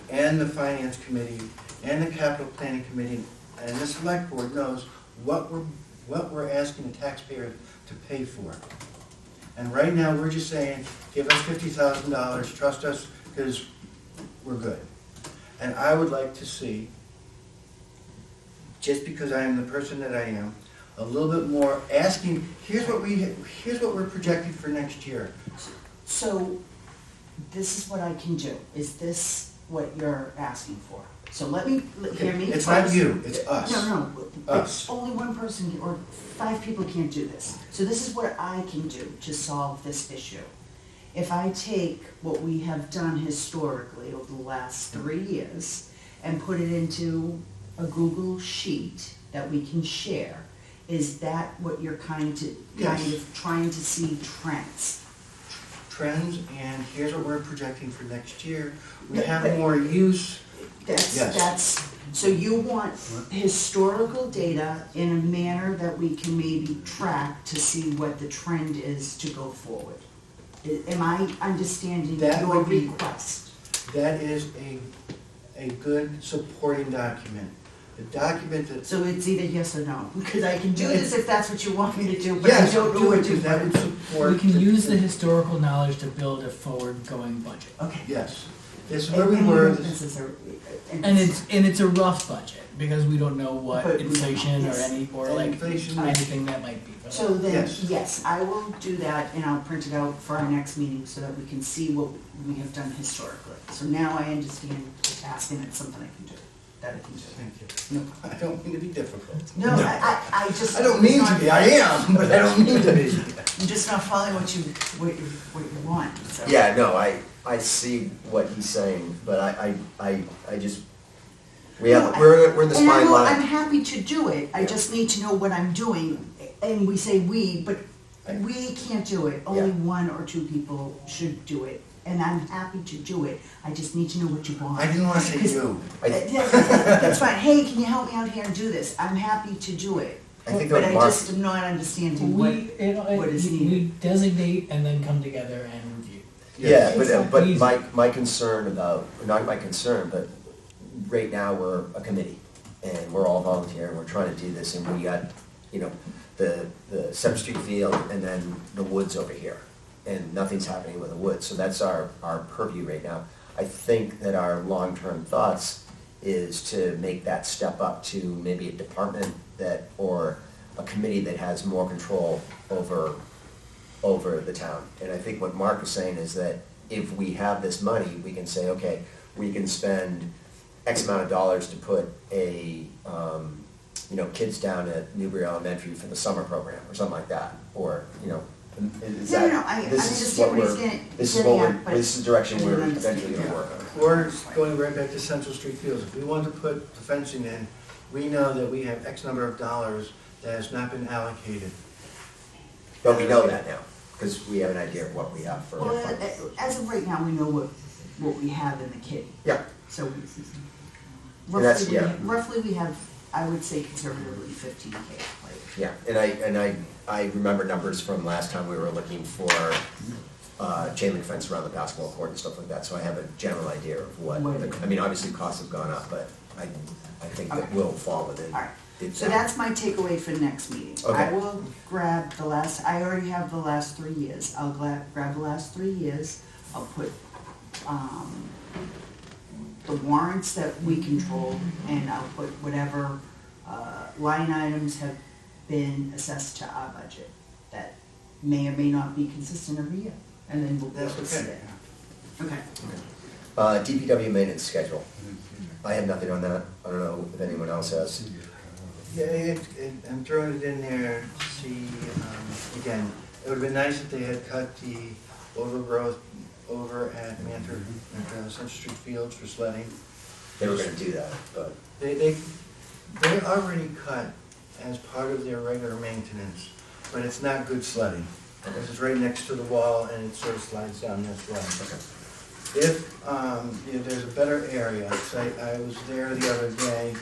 and the finance committee, and the capital planning committee, and the select board knows what we're asking the taxpayer to pay for. And right now, we're just saying, give us $50,000, trust us, because we're good. And I would like to see, just because I am the person that I am, a little bit more asking, here's what we're projecting for next year. So, this is what I can do. Is this what you're asking for? So hear me. It's not you, it's us. No, Us. it's only one person or 5 people can't do this. So this is what I can do to solve this issue. If I take what we have done historically over the last 3 years and put it into a Google sheet that we can share, is that what you're kind Yes. of trying to see trends? Trends, and here's what we're projecting for next year. We But- have but- more use. That's, Yes. so you want historical data in a manner that we can maybe track to see what the trend is to go forward. Am I understanding That your would be- request? That is a good supporting document. The document that, So it's either yes or no, because I can do this if that's what you want me to do, but I yes, don't know do it, what to because that would support. We can use the historical knowledge to build a forward-going budget. Okay. Yes. This is where we And were, this is a- And it's a rough budget, because we don't know what But- inflation or yes. any, or like Inflation. anything that might be. So then, Yes. yes, I will do that and I'll print it out for our next meeting so that we can see what we have done historically. So now I understand the task and it's something I can do, that I can do. thank you. No, I don't mean to be difficult. no, I just. I don't mean to be, I am, but I don't mean to be. I'm just not following what you want, so. Yeah, no, I see what he's saying, but I just, we're in the And spine I'm line. happy to do it, I just need to know what I'm doing. And we say we, but we can't do it, only Yeah. 1 or 2 people should do it. And I'm happy to do it, I just need to know what you want. I didn't want to say Because- you. That's fine, hey, can you help me out here and do this? I'm happy to do it. I think But that I Mark, just am not understanding what, what is We needed. designate and then come together and review. yeah, It's not but easy. my concern about, not my concern, but right now, we're a committee, and we're all volunteer, and we're trying to do this, and we got, the 7th Street field, and then the woods over here, and nothing's happening with the woods, so that's our purview right now. I think that our long-term thoughts is to make that step up to maybe a department that, or a committee that has more control over the town. And I think what Mark is saying is that if we have this money, we can say, okay, we can spend X amount of dollars to put kids down at Newbury Elementary for the summer program, or something like that, or, is No, that, no, I this is what understand what he's we're, getting, this is what we're, but. this is the direction I we're didn't understand. eventually gonna work on. Or going right back to Central Street Fields, if we want to put the fencing in, we know that we have X number of dollars that has not been allocated. But we know that now, because we have an idea of what we have for. Well, as of right now, we know what we have in the kitty. Yeah, So that's- yeah. roughly we have, I would say conservatively 15K. Like, yeah, and I remember numbers from last time we were looking for chain link fence around the basketball court and stuff like that, so I have a general idea of what, obviously costs have gone up, but I think that Okay. will fall within. All right. the So town. that's my takeaway for next meeting. I Okay. will grab I already have the last 3 years. I'll grab the last 3 years. I'll put the warrants that we control, and I'll put whatever line items have been assessed to our budget that may or may not be consistent every year. And then we'll That's see okay. it. Okay. DPW maintenance schedule. I have nothing on that. I don't know if anyone else has. Yeah, I'm throwing it in there, see, again, it would've been nice if they had cut the overgrowth over at Manther, at Central Street Fields for sledding. They were gonna do that, but, They already cut as part of their regular maintenance, but it's not good sledding. Because it's right next to the wall and it sort of slides down this way. if there's a better area, say, I was there the other day,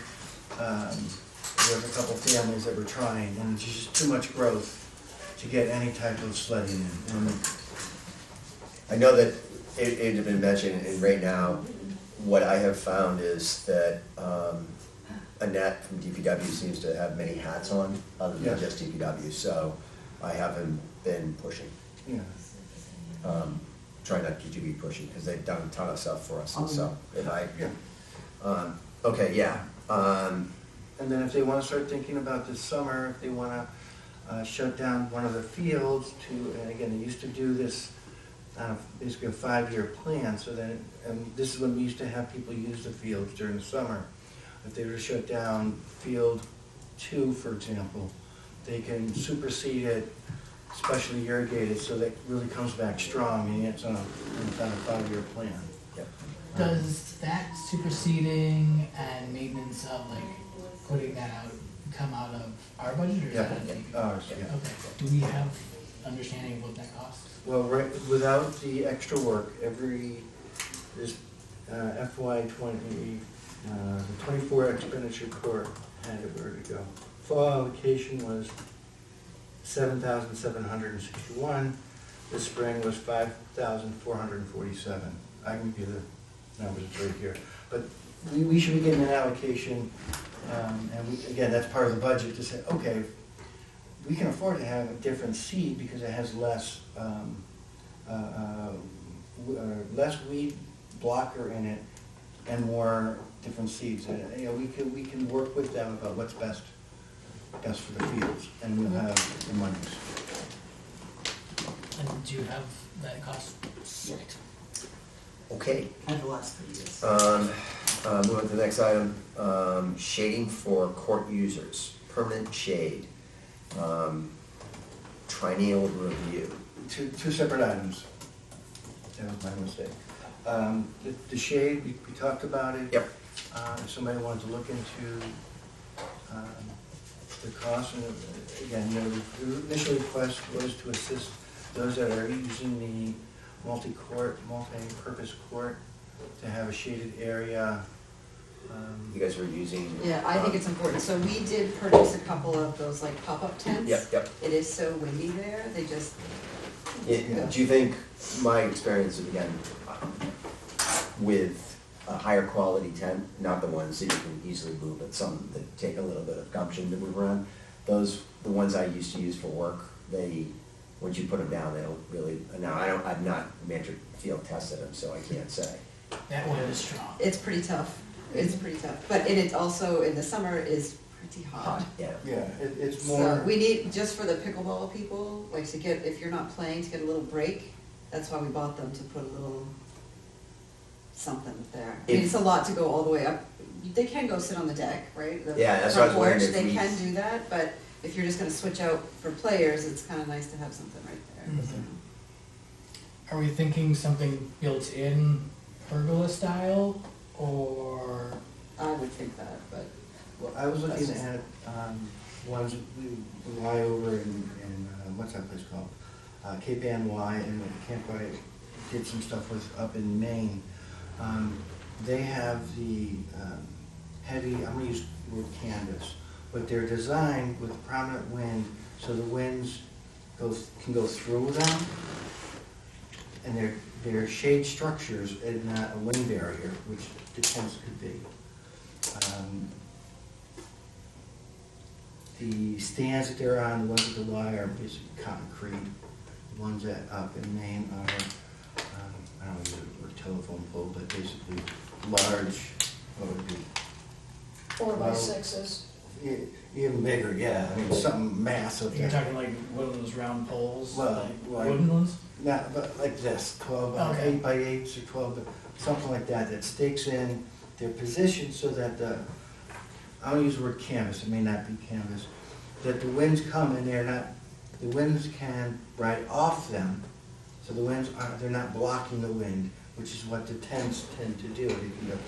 there was a couple families that were trying, and it's just too much growth to get any type of sledding in. And I know that it had been mentioned, and right now, what I have found is that Annette from DPW seems to have many hats on, other than Yes. just DPW, so I haven't been pushing. you know, Try not to be pushy, because they've done a ton of stuff for us, and so, if I, yeah. okay, yeah. And then if they wanna start thinking about this summer, if they wanna shut down one of the fields to, and again, they used to do this, basically a 5-year plan, so then, and this is when we used to have people use the fields during the summer. If they were to shut down Field 2, for example, they can supersede it, specially irrigated, so that it really comes back strong, and it's on a 5-year plan. Yep. Does that superseding and maintenance of like putting that out come out of our budget or is Yeah, that? ours, yeah. Okay, do we have understanding of what that costs? Well, right, without the extra work, this FY 20, the 24 expenditure report had it where to go. Fall allocation was 7,761. This spring was 5,447. I can give you the numbers right here. But we should be getting an allocation, and again, that's part of the budget to say, okay, we can afford to have a different seed because it has less weed blocker in it and more different seeds. And, we can work with them about what's best for the fields, and we'll have the monies. And do you have that cost? Right. Okay, I have the last 3 years. moving on to the next item, shading for court users, permanent shade, triennial review. Two separate items. That was my mistake. The shade, we talked about it. Yep. If somebody wanted to look into the cost, and again, the initial request was to assist those that are using the multi-purpose court to have a shaded area. You guys are using. Yeah, I think it's important. So we did purchase a couple of those like pop-up tents. Yep. It is so windy there, they just, Yeah, do you think, my experience, again, with a higher quality tent, not the ones that you can easily move, but some that take a little bit of gumption to move around, the ones I used to use for work, once you put them down, they don't really, now, I've not measured, field tested them, so I can't say. That one is strong. it's pretty tough. It's pretty tough. But, and it's also, in the summer, is pretty hot. Yeah. Yeah, it's So more, we need, just for the pickleball people, like to get, if you're not playing, to get a little break, that's why we bought them, to put a little something there. I mean, it's a lot to go all the way up. They can go sit on the deck, right? The Yeah, that's what I was front porch, wondering if they we- can do that, but if you're just gonna switch out for players, it's kinda nice to have something right there. Mhm. Are we thinking something built in pergola style or? I would think that, but, well, I was looking That's just- at ones we lie over in what's that place called? Cape Ann Y, and Camp Y did some stuff with up in Maine. They have the heavy, I'm gonna use the word canvas, but they're designed with prominent wind, so the winds can go through them. And they're shade structures and not a wind barrier, which the tents could be. The stands that they're on, the ones at the Y are basically concrete. The ones that up in Maine are, I don't know, the word telephone pole, but basically large, what would it be? 4x6s. Even bigger, yeah, I mean, something massive. You're talking like one of those round poles, Well, like wooden ones? Not, but like this, 12 by Okay. 8x8s or 12, something like that, that stakes in. They're positioned so that I don't use the word canvas, it may not be canvas, that the winds come and the winds can ride off them, so they're not blocking the wind, which is what the tents tend to do. You can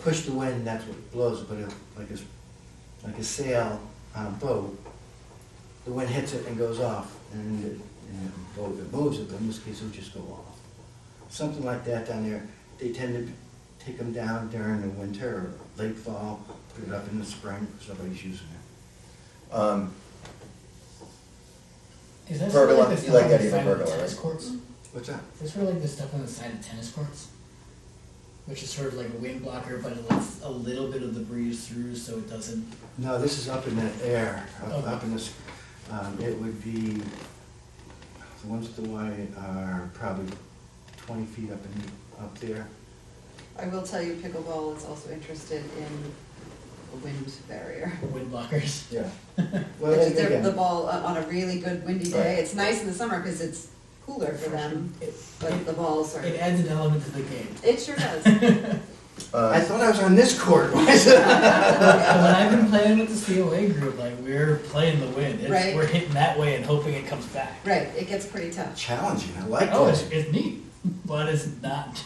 push the wind, that's what blows it, but like a sail on a boat, the wind hits it and goes off, and the boat, it moves it, but in this case, it'll just go off. Something like that down there. they tend to take them down during the winter or late fall, put it up in the spring, somebody's using it. Is that Pergola, sort of like the you stuff like on that the even side of pergola, tennis right? courts? What's that? Is this sort of like the stuff on the side of tennis courts? Which is sort of like a wind blocker, but it lets a little bit of the breeze through so it doesn't. No, this is up in that air, Okay. up in this, it would be, the ones with the white are probably 20 feet up there. I will tell you, pickleball is also interested in a wind barrier. Wind blockers. Yeah. Well, It's and just again, the ball on a really good windy day, Right. it's nice in the summer because it's cooler for them, but the balls are, It adds an element to the game. it sure does. I thought I was on this court. Why is it? When I've been playing with the COA group, like we're playing the wind. Right. We're hitting that way and hoping it comes back. Right, it gets pretty tough, Challenging, I like Oh, this. it's neat, but it's not.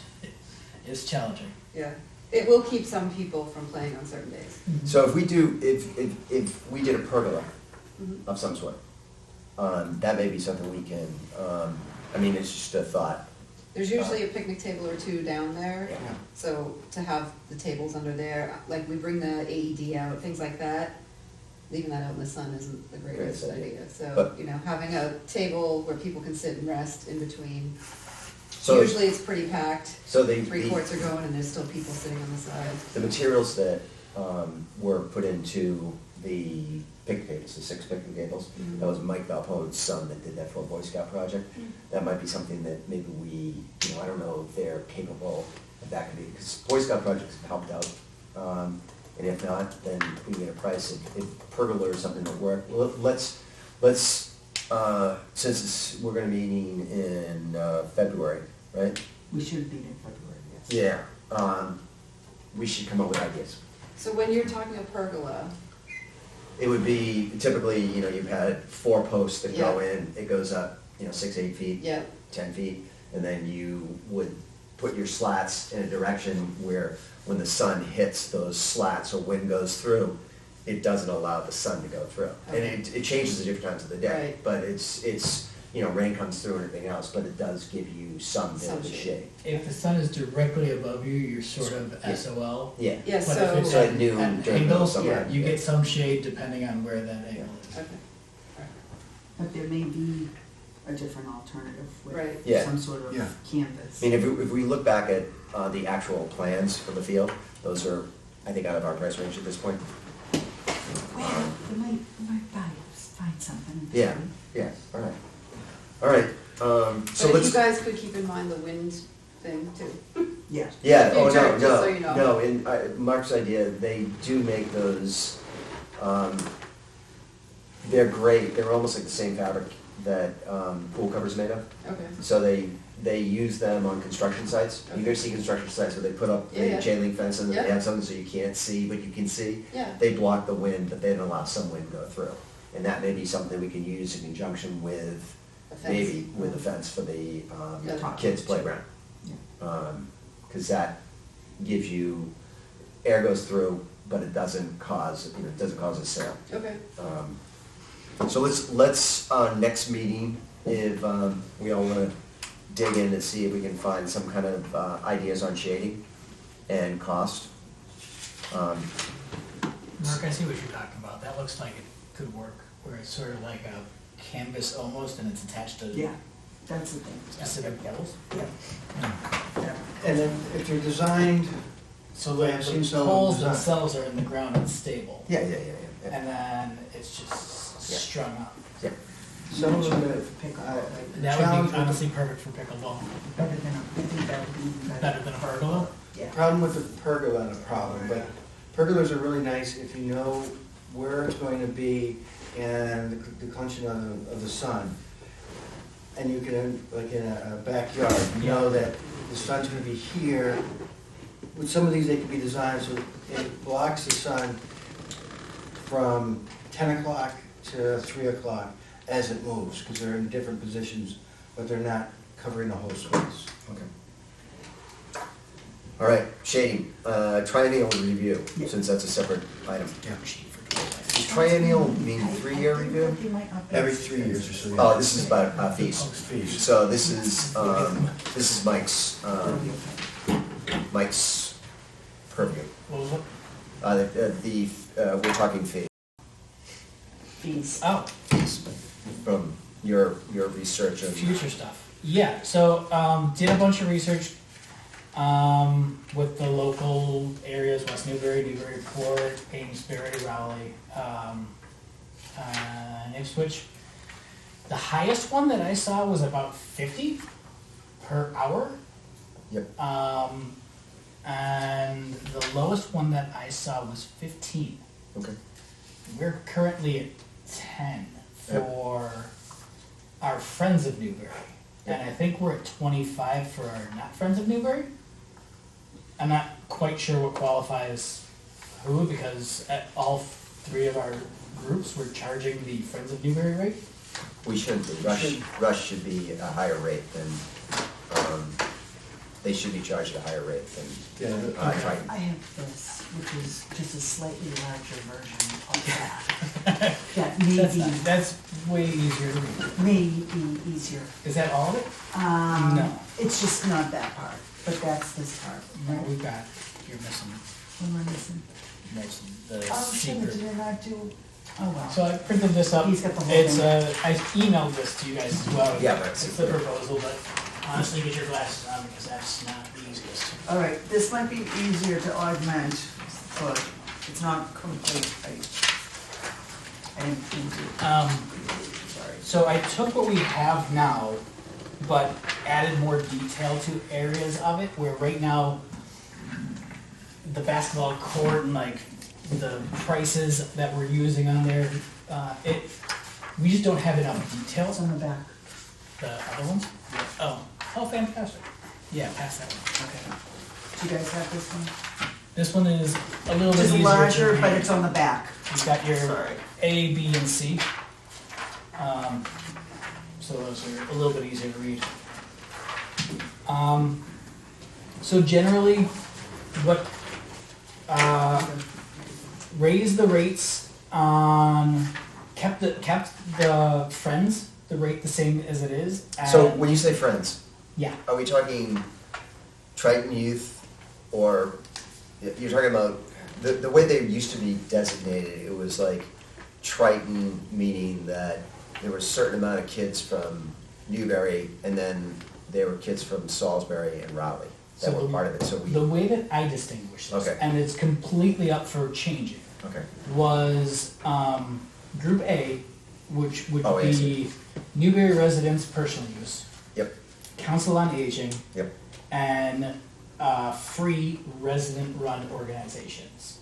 It's challenging. yeah. It will keep some people from playing on certain days. So if we do, if we did a pergola Mhm. of some sort, that may be something we can, I mean, it's just a thought. There's usually a picnic table or two down there, Yeah. so to have the tables under there, like we bring the AED out, things like that, leaving that out in the sun isn't the greatest Greatest idea. idea. So, But- you know, having a table where people can sit and rest in between. So, Usually it's pretty packed, so three courts are going and there's still people sitting on the side. the materials that, were put into the picnic tables, the 6 picnic tables, Mhm. that was Mike Valpone's son that did that for a Boy Scout project. That might be something that maybe we, you know, I don't know if they're capable of that, could be, because Boy Scout projects have helped out. And if not, then we get a price. If pergola or something that work, well, let's, we're gonna be meeting in, February, right? We should meet in February, yes. Yeah, we should come up with ideas. So when you're talking a pergola, It would be typically, you know, you've had 4 posts that go Yeah. in, it goes up, you know, 6, 8 feet. yeah, 10 feet, and then you would put your slats in a direction where when the sun hits those slats or wind goes through, it doesn't allow the sun to go through. And it changes at different times of the day, Right. but it's, you know, rain comes through and everything else, but it does give you some bit of Some shade. If the sun is directly above you, you're sort of Yeah. SOL. Yeah, yeah, But if it's So so, at noon at during the angles, summer, you yeah. get some shade depending on where that angle is. okay, But there may be a different alternative Right. with Yeah. some sort of Yeah. canvas. I mean, if we look back at the actual plans for the field, those are, I think, out of our price range at this point. Well, you might find something. Yeah, yeah, all right. All right, so but if you let's, guys could keep in mind the wind thing too. Yeah. yeah, oh, Future, no, just so no, you know. no, in Mark's idea, they do make those, they're great, they're almost like the same fabric that pool covers made of. Okay, So they use them on construction sites. You're gonna see construction sites where they put up Yeah, the yeah. chain link fence and then they Yeah. have something so you can't see, but you can see. yeah, They block the wind, but they don't allow some wind to go through. And that may be something we can use in conjunction with, a fence. maybe with a fence for the Yeah. kids' playground. Yeah. Cause that gives you, air goes through, but it doesn't cause, you know, it doesn't cause a sail. Okay, So let's, next meeting, if, we all wanna dig in and see if we can find some kind of, ideas on shading and cost. Mark, I see what you're talking about. That looks like it could work, where it's sort of like a canvas almost and it's attached to Yeah, that's the thing. specific poles. Yeah. And then if they're designed, So Yeah, the I've seen some poles design. themselves are in the ground and stable. Yeah, yeah. And then it's just Yeah. strung up. Yeah. some of them, Pickleball, the That challenge would with be honestly perfect for pickleball. better than, I think that would be even Better than a pergola? Yeah. the problem with the pergola, not a problem, but pergolas are really nice if you know where it's going to be and the declension of the sun. And you can, like in a backyard, you know that the sun's gonna be here. With some of these, they can be designed so it blocks the sun from 10 o'clock to 3 o'clock as it moves, because they're in different positions, but they're not covering the whole space. Okay. All right, shading, triennial review, Yeah. since that's a separate item. Yeah. Does triennial mean 3-year review? Every 3 years or so. Oh, this is about fees. Fees. So this is Mike's, Mike's purview. What was it? We're talking fee, Fees. Oh, fees from your research and. future stuff. Yeah, so did a bunch of research with the local areas, West Newbury, Newburyport, Amesbury, Raleigh, and Ipswich. The highest one that I saw was about 50 per hour. Yep. And the lowest one that I saw was 15. Okay. We're currently at 10 for our Friends of Newbury. And I think we're at 25 for our not Friends of Newbury. I'm not quite sure what qualifies who, because at all three of our groups, we're charging the Friends of Newbury rate. We shouldn't be. Rush should be a higher rate than, they should be charged a higher rate than Triton. I have this, which is just a slightly larger version of that. That may That's way easier to read. be easier. Is that all of it? No. It's just not that part, but that's this part. No, we've got, you're missing What am I missing? most of the Oh, shit, secret. did I not do? Oh, well. So I printed this up. He's got the whole It's thing. I emailed this to you guys as well. Yeah, but It's the proposal, but honestly, get your glasses on because that's not the easiest. All right, this might be easier to augment, but it's not complete. I didn't think Sorry. So I took what we have now, but added more detail to areas of it, where right now, the basketball court and like the prices that we're using on there, we just don't have enough details. It's on the back. The other ones? Oh, fantastic. Yeah, pass that one. Okay. Do you guys have this one? This one is a little bit Just easier larger, to but read. it's on the back. You've got your Sorry. A, B, and C. So those are a little bit easier to read. So generally, what raised the rates on kept the Friends the rate the same as it is. So and- when you say friends, yeah, are we talking Triton Youth, or you're talking about the way they used to be designated? It was like Triton, meaning that there were a certain amount of kids from Newbury, and then there were kids from Salisbury and Raleigh that So were part of it. So the way that I distinguish this, Okay. and it's completely up for changing, okay, was Group A, which would Oh, I be see. Newbury residents' personal use, yep, Council on Aging, yep, and free resident-run organizations.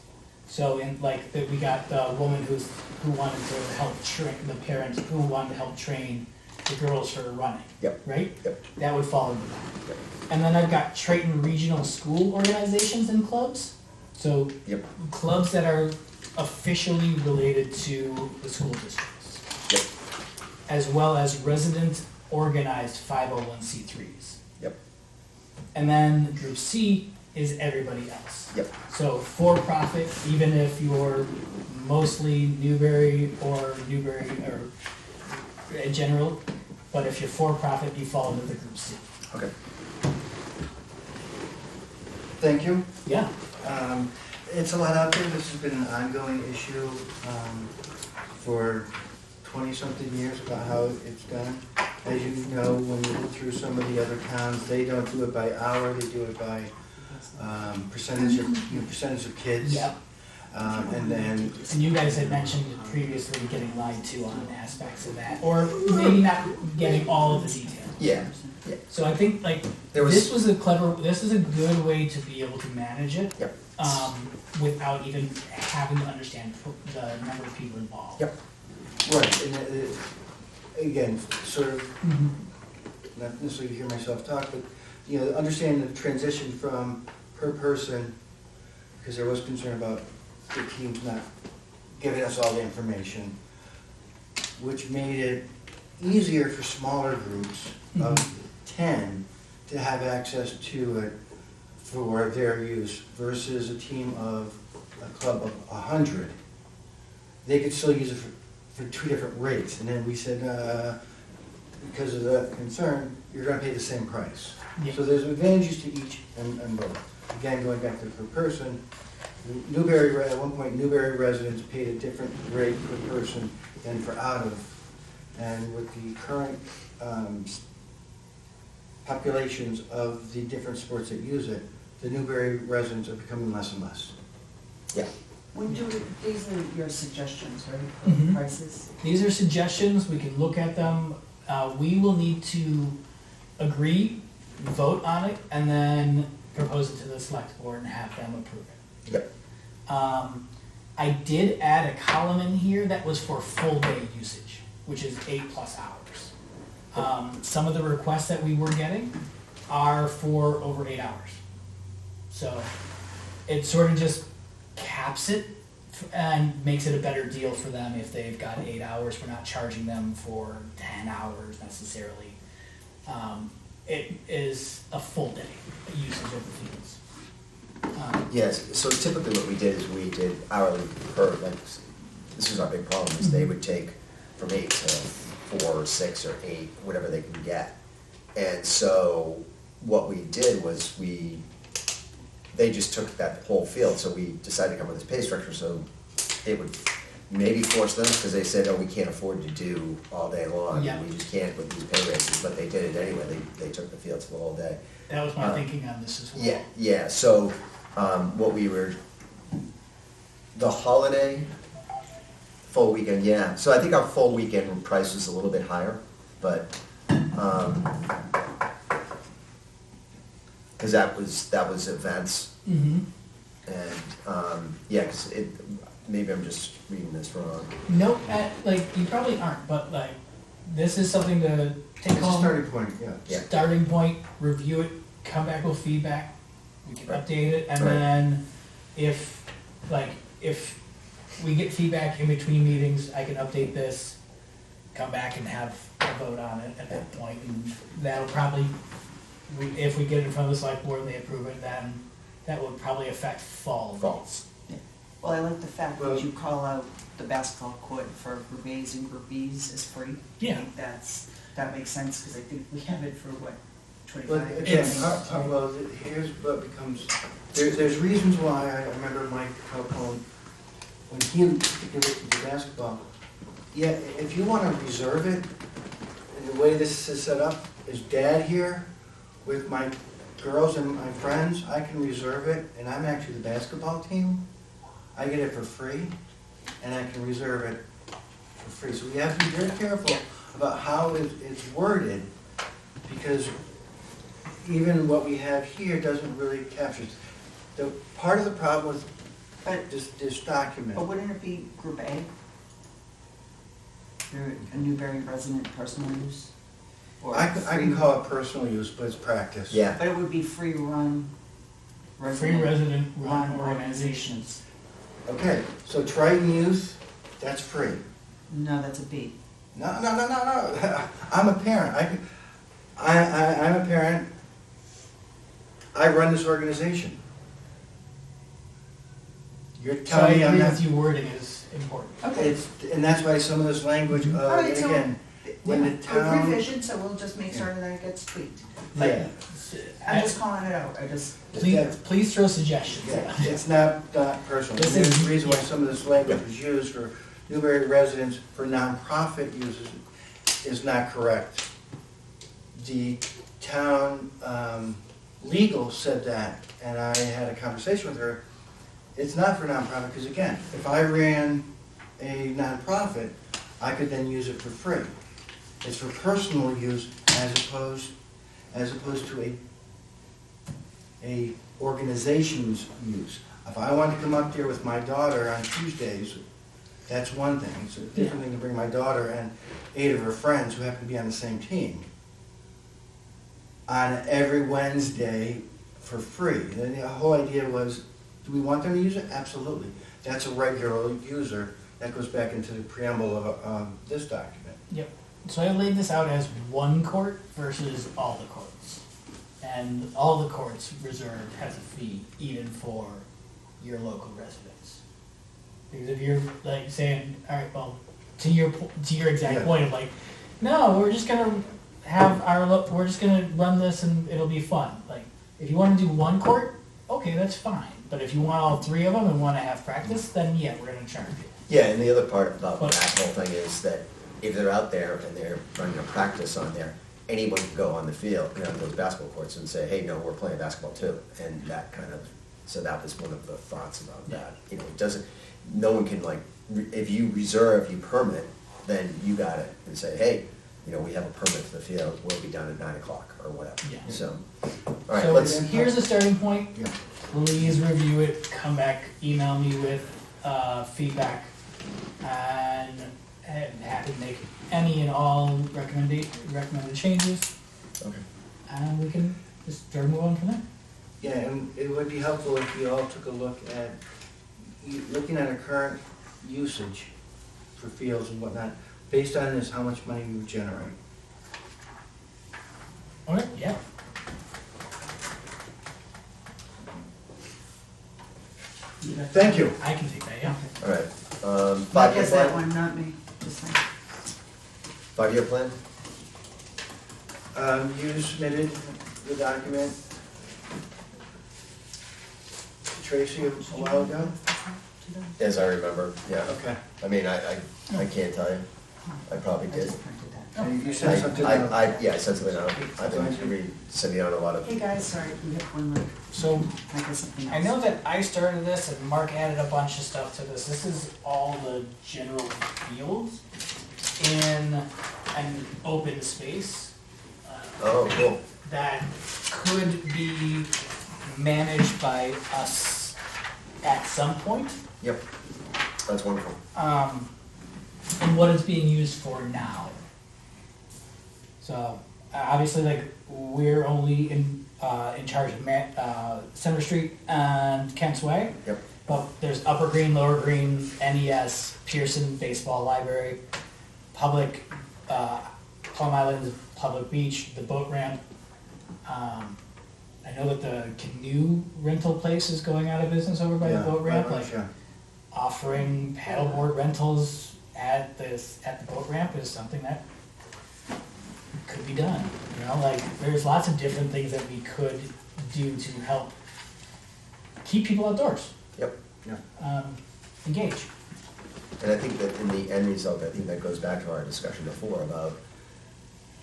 So in like we got the woman who wanted to help train the parents who wanted to help train the girls for running. Yep. Right. Yep. That would fall into that. Yep. And then I've got Triton regional school organizations and clubs. So yep, clubs that are officially related to the school districts, yep, as well as resident organized 501c3s. yep, And then Group C is everybody else. yep, So for-profit, even if you're mostly Newbury or general, but if you're for-profit, you fall into the Group C. okay. Thank you. Yeah. It's a lot out there. This has been an ongoing issue for 20-something years about how it's done. As you know, when you look through some of the other towns, they don't do it by hour, they do it by percentage of kids. Yeah. And then, And you guys had mentioned previously getting lied to on aspects of that, or maybe not getting all of the detail. Yeah, yeah. So I think like There was- this is a good way to be able to manage it. Yep. Without even having to understand the number of people involved. Yep. right, and again, sort of, Mhm. not necessarily hear myself talk, but, you know, understanding the transition from per person, because there was concern about the teams not giving us all the information, which made it easier for smaller groups of 10 to have access to it for their use versus a team of a club of 100. They could still use it for two different rates, and then we said, because of that concern, you're gonna pay the same price. Yeah. So there's advantages to each and both. again, going back to per person, at one point, Newbury residents paid a different rate per person than for out of. And with the current populations of the different sports that use it, the Newbury residents are becoming less and less. Yeah. These are your suggestions, right, Mhm. for prices? These are suggestions, we can look at them. We will need to agree, vote on it, and then propose it to the select board and have them approve it. Yep. I did add a column in here that was for full day usage, which is 8+ hours. Some of the requests that we were getting are for over 8 hours. So it sort of just caps it and makes it a better deal for them if they've got 8 hours. We're not charging them for 10 hours necessarily. It is a full day usage of the fields. Yes, so typically what we did is we did hourly per, like, this is our big problem, is they would take from 8 to 4 or 6 or 8, whatever they can get. And so what we did was they just took that whole field, so we decided to come up with this pay structure, so it would maybe force them, because they said, oh, we can't afford to do all day long. Yeah. We just can't with these pay raises, but they did it anyway, they took the fields for the whole day. That was my thinking on this as well. Yeah, so, the holiday, full weekend, yeah, so I think our full weekend price was a little bit higher, but, cause that was events, Mm-hmm. and, yeah, cause maybe I'm just reading this wrong. Nope, like, you probably aren't, but like, this is something to take It's a home. starting point, yeah. Yeah. Starting point, review it, come back with feedback, we can Right. update it, and Right. then if we get feedback in between meetings, I can update this, come back and have a vote on it at that point, and that'll probably, if we get it in front of the select board and they approve it, then that would probably affect fall. False. Well, I like the fact Well- that you call out the basketball court for Group A's and Group B's as free. Yeah. I think that makes sense, because I think we have it for what, Well, 25? again, It's- here's what becomes, there's reasons why, I remember Mike Calpone, when he particularly looked into basketball, yeah, if you wanna reserve it, and the way this is set up, is Dad here with my girls and my friends, I can reserve it, and I'm actually the basketball team, I get it for free, and I can reserve it for free. So we have to be very careful about how it's worded, because even what we have here doesn't really capture. The part of the problem with But, this document, but wouldn't it be Group A? You're a Newbury resident personal use? Or I can free- call it personal use, but it's practice. Yeah, But it would be free run Free resident. resident run run organizations. Okay, so Triton Youth, that's free. No, that's a B. No. I'm a parent. I'm a parent. I run this organization. You're So I telling me I'm agree not. with you, wording is important. Okay. And that's why some of this language, All right, so- again, when the Yeah, a town. revision, so we'll just make sure that it gets tweaked. Yeah, I'm just calling it out, Please throw suggestions. yeah, it's not personal. This There's is- a reason why some of this language was used for Newbury residents for nonprofit uses is not correct. The town legal said that, and I had a conversation with her. It's not for nonprofit, because again, if I ran a nonprofit, I could then use it for free. It's for personal use as opposed to a organization's use. If I wanted to come up there with my daughter on Tuesdays, that's one thing. It's a different thing to bring my daughter and 8 of her friends who happen to be on the same team on every Wednesday for free. And the whole idea was, do we want them to use it? Absolutely. That's a regular user. That goes back into the preamble of this document. Yep. So I laid this out as one court versus all the courts. And all the courts reserved has a fee even for your local residents. Because if you're like saying, all right, well, to your exact Yeah. point of like, no, we're just gonna we're just gonna run this and it'll be fun. Like, if you wanna do one court, okay, that's fine. But if you want all three of them and wanna have practice, then yeah, we're gonna charge you. Yeah, and the other part about But- that whole thing is that if they're out there and they're running a practice on there, anyone can go on the field, those basketball courts and say, hey, no, we're playing basketball too. And that kind of, so that was one of the thoughts about that. It doesn't, no one can like, if you reserve, you permit, then you got it and say, hey, we have a permit for the field, we'll be done at 9 o'clock or whatever. Yeah. So, all right, So let's, here's the starting point. Yeah. Please review it, come back, email me with feedback, and I'm happy to make any and all recommended changes, okay. and we can just start move on from there. Yeah, and it would be helpful if you all took a look at, looking at our current usage for fields and whatnot, based on this, how much money we would generate. Okay, yeah. Thank you. I can take that, yeah. All right. Mike 5-year has that plan? one, not me, just saying. 5-year plan? You submitted the document, Tracy, a while ago? As I remember, yeah. Okay. I mean, I can't tell you. I probably I did. just printed that. And you sent something out. Yeah, I sent something out. I've been sending out a lot of, Hey guys, sorry, we have one more, So I got something else. I know that I started this and Mark added a bunch of stuff to this. This is all the general fields in an open space. oh, cool. That could be managed by us at some point. Yep, that's wonderful. And what it's being used for now. So obviously, like we're only in charge of Center Street and Kent's Way. Yep. But there's Upper Green, Lower Green, NES, Pearson Baseball Library, public, Plum Island, public beach, the boat ramp. I know that the canoe rental place is going out of business over by the boat ramp, like Yeah. offering paddleboard rentals at the boat ramp is something that could be done. Like there's lots of different things that we could do to help keep people outdoors, Yep. engage. And I think that in the end result, I think that goes back to our discussion before about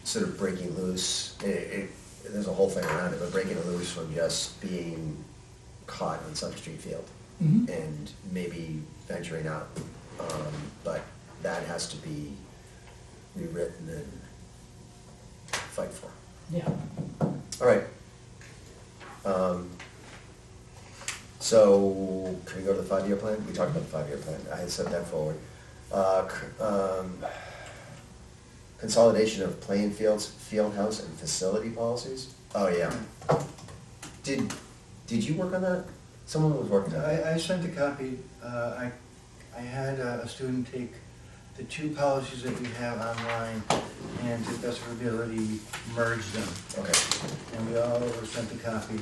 sort of breaking loose. There's a whole thing around it, but breaking loose from just being caught on Center Street Field Mhm. and maybe venturing out. But that has to be rewritten and fight for. Yeah. All right. So, can we go to the 5-year plan? We talked about the 5-year plan. I had set that forward. Consolidation of playing fields, field house, and facility policies? Oh, yeah. Did you work on that? Someone was working on it. I sent a copy, I had a student take the two policies that we have online and to the best of our ability, merge them. Okay, And we all were sent a copy.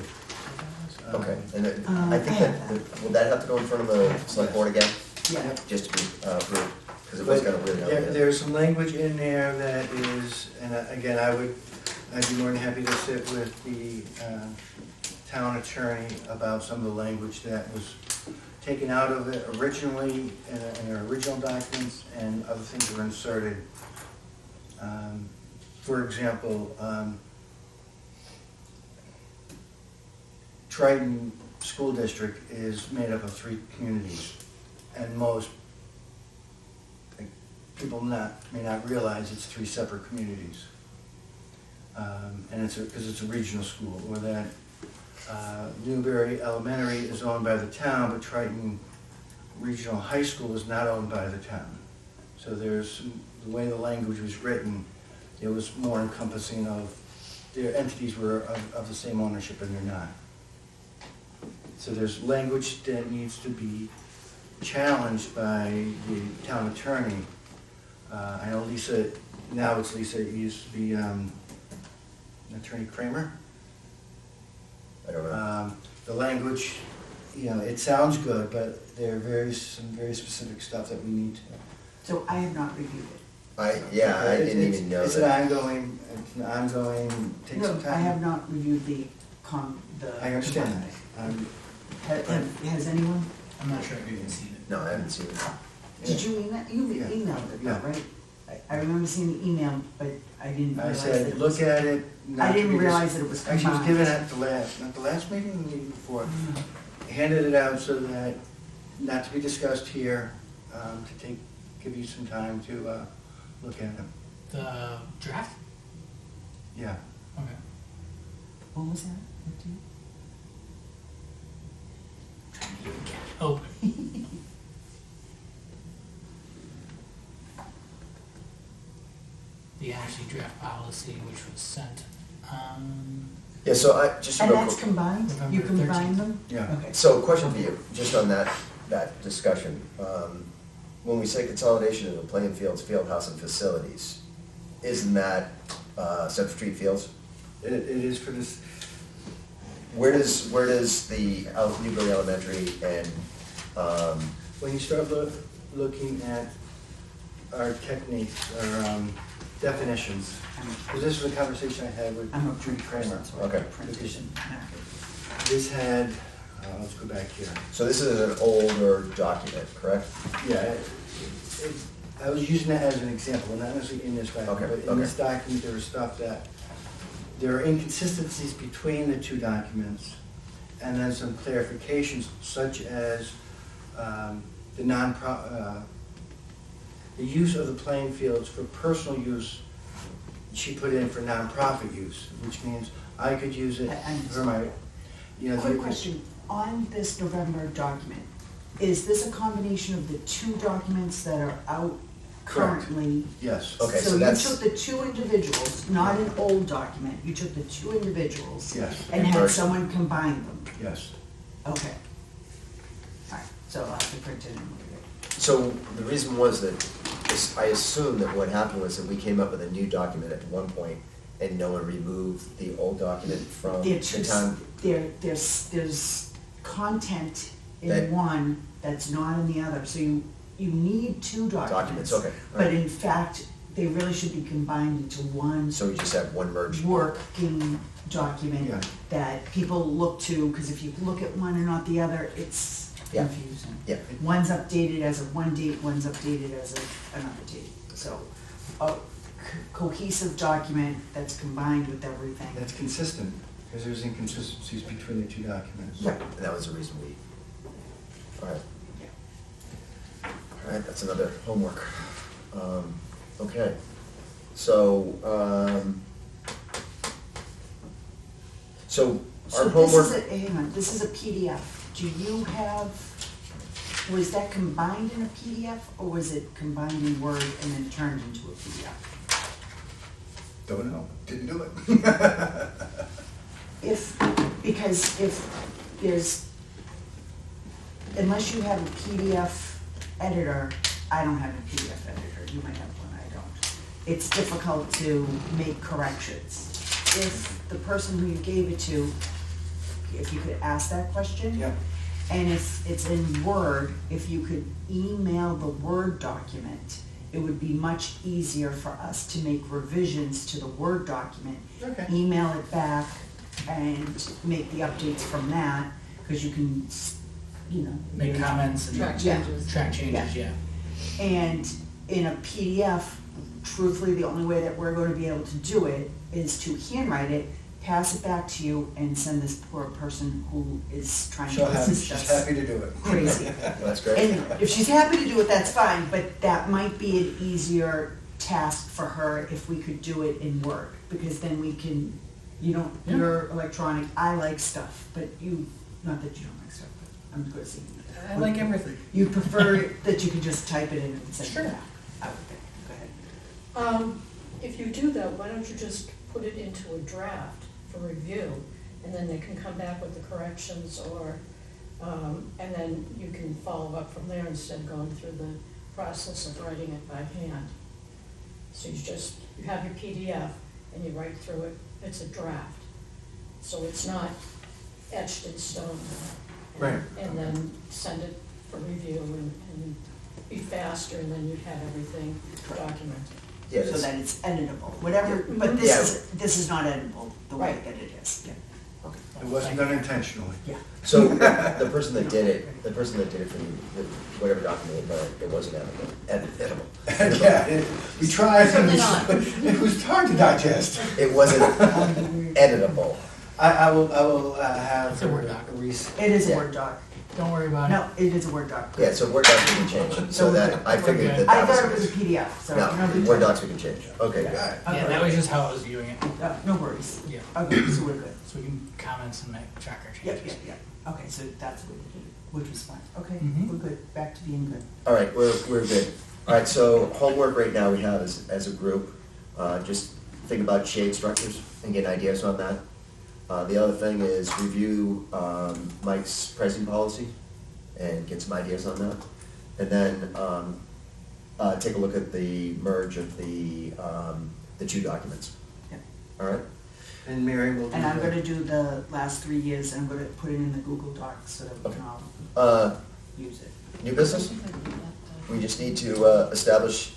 okay. And it- I I think have that, will that have to go in front of the select board again? Yeah, Just to be approved? Because it was kind of weird. how they- There's some language in there that is, and again, I'd be more than happy to sit with the town attorney about some of the language that was taken out of it originally in our original documents and other things that were inserted. For example, Triton School District is made up of 3 communities, and most people may not realize it's 3 separate communities. And because it's a regional school, or that Newberry Elementary is owned by the town, but Triton Regional High School is not owned by the town. So the way the language was written, it was more encompassing of, their entities were of the same ownership, and they're not. So there's language that needs to be challenged by the town attorney. I know Lisa, now it's Lisa, it used to be Attorney Kramer. I don't know. The language, it sounds good, but there are some very specific stuff that we need to. so I have not reviewed it. I didn't even know It's that. an ongoing, take some No, time. I have not reviewed the I understand that. Has anyone, I'm not sure if you can see it. No, I haven't seen it. did you email, you Yeah. emailed it, Yeah. right? I remember seeing the email, but I didn't I realize said, that. look at it. not I to didn't be dis- realize that it was Actually, it was combined. given at the last, not the last meeting, the meeting before. Handed it out so that, not to be discussed here, to give you some time to look at them. The draft? Yeah. Okay. What was that? What do you- Trying to get it open. The actually draft policy which was sent. Yeah, so I, just And real that's quick. combined? You November combine 13th. them? Yeah. Okay. So question for you, just on that discussion. When we say consolidation of the playing fields, field house and facilities, isn't that Central Street Fields? It is for this, Where does the Newbury Elementary and, when you start looking at our techniques, our definitions, because this is a conversation I had with I'm a Judy Kramer. Okay. Printed. This had, let's go back here. so this is an older document, correct? Yeah, I was using that as an example, not necessarily in this document, Okay, but in this okay. document, there was stuff that, there are inconsistencies between the two documents, and then some clarifications, such as the use of the playing fields for personal use, she put in for nonprofit use, which means I could use it I for my, you know. Quick question, on this November document, is this a combination of the two documents that are out Correct. currently? Yes. Okay, so So you that's- took the two individuals, not an old document, you took the two individuals Yes, and had First. someone combine them? yes. Okay. Alright, so I'll have to print it and look at it. So the reason was that I assume that what happened was that we came up with a new document at one point and no one removed the old document from There are the two, town. there's content That- in one that's not in the other, so you need two documents. Documents, okay, all But right. in fact, they really should be combined into one So we just have one merged. working document Yeah. that people look to, because if you look at one and not the other, it's Yeah. confusing. Yeah, One's updated as of one date, one's updated as of another date. So a cohesive document that's combined with everything. That's consistent, because there's inconsistencies between the two documents. Right. and that was the reason we, all right. Yeah. All right, that's another homework. Okay, so, so our So homework. this is a, hang on, this is a PDF. Do you have, was that combined in a PDF or was it combined in Word and then turned into a PDF? Don't know, didn't do it. Because if there's, unless you have a PDF editor, I don't have a PDF editor, you might have one, I don't. It's difficult to make corrections. If the person who you gave it to, if you could ask that question. Yeah. And if it's in Word, if you could email the Word document, it would be much easier for us to make revisions to the Word document. Okay. Email it back and make the updates from that, because you can, you know. Make comments and Track Yeah. changes. track changes, yeah. And in a PDF, truthfully, the only way that we're going to be able to do it is to handwrite it, pass it back to you, and send this poor person who is trying She'll to have, assist she's us happy to do it. crazy. That's great. And if she's happy to do it, that's fine, but that might be an easier task for her if we could do it in Word, because then we can, you know, Yeah. you're electronic, I like stuff, but you, not that you don't like stuff, but I'm good seeing you. I like everything. You prefer that you can just type it in and send Sure. it back, I would think, go ahead. If you do that, why don't you just put it into a draft for review, and then they can come back with the corrections, or, and then you can follow up from there instead of going through the process of writing it by hand. So you have your PDF, and you write through it, it's a draft, so it's not etched in stone. Right. And then send it for review and be faster, and then you'd have everything documented. Yeah, So this- that it's editable, whatever, but Yeah. this is not editable the way Right. that it is, yeah. okay. It wasn't done intentionally. So the person that did it for the, whatever document, it wasn't editable. Yeah, we tried, Certainly not. it was hard to digest. It wasn't editable. I will have. It's a Word doc. It is a Yeah. Word doc. Don't worry about it. No, it is a Word doc. Yeah, so Word docs we can change, so that, I figured that I that was. thought it was a PDF, so. No, big Word deal. docs we can change. Okay, good. Yeah, that was just how I was viewing it. No worries. Yeah. Okay, so we're good. So we can comment and make tracker Yep, changes. yep, yep. Okay, so that's what we did, which was fine. Okay, Mhm. we're good. Back to being good. All right, we're good. All right, so homework right now we have as a group, just think about shade structures and get ideas on that. The other thing is review Mike's pricing policy and get some ideas on that. And then take a look at the merge of the two documents. Yep. All right? And Mary will do And I'm the- gonna do the last 3 years, and I'm gonna put it in the Google Docs so that we Okay. can all use it. New business? We just need to establish,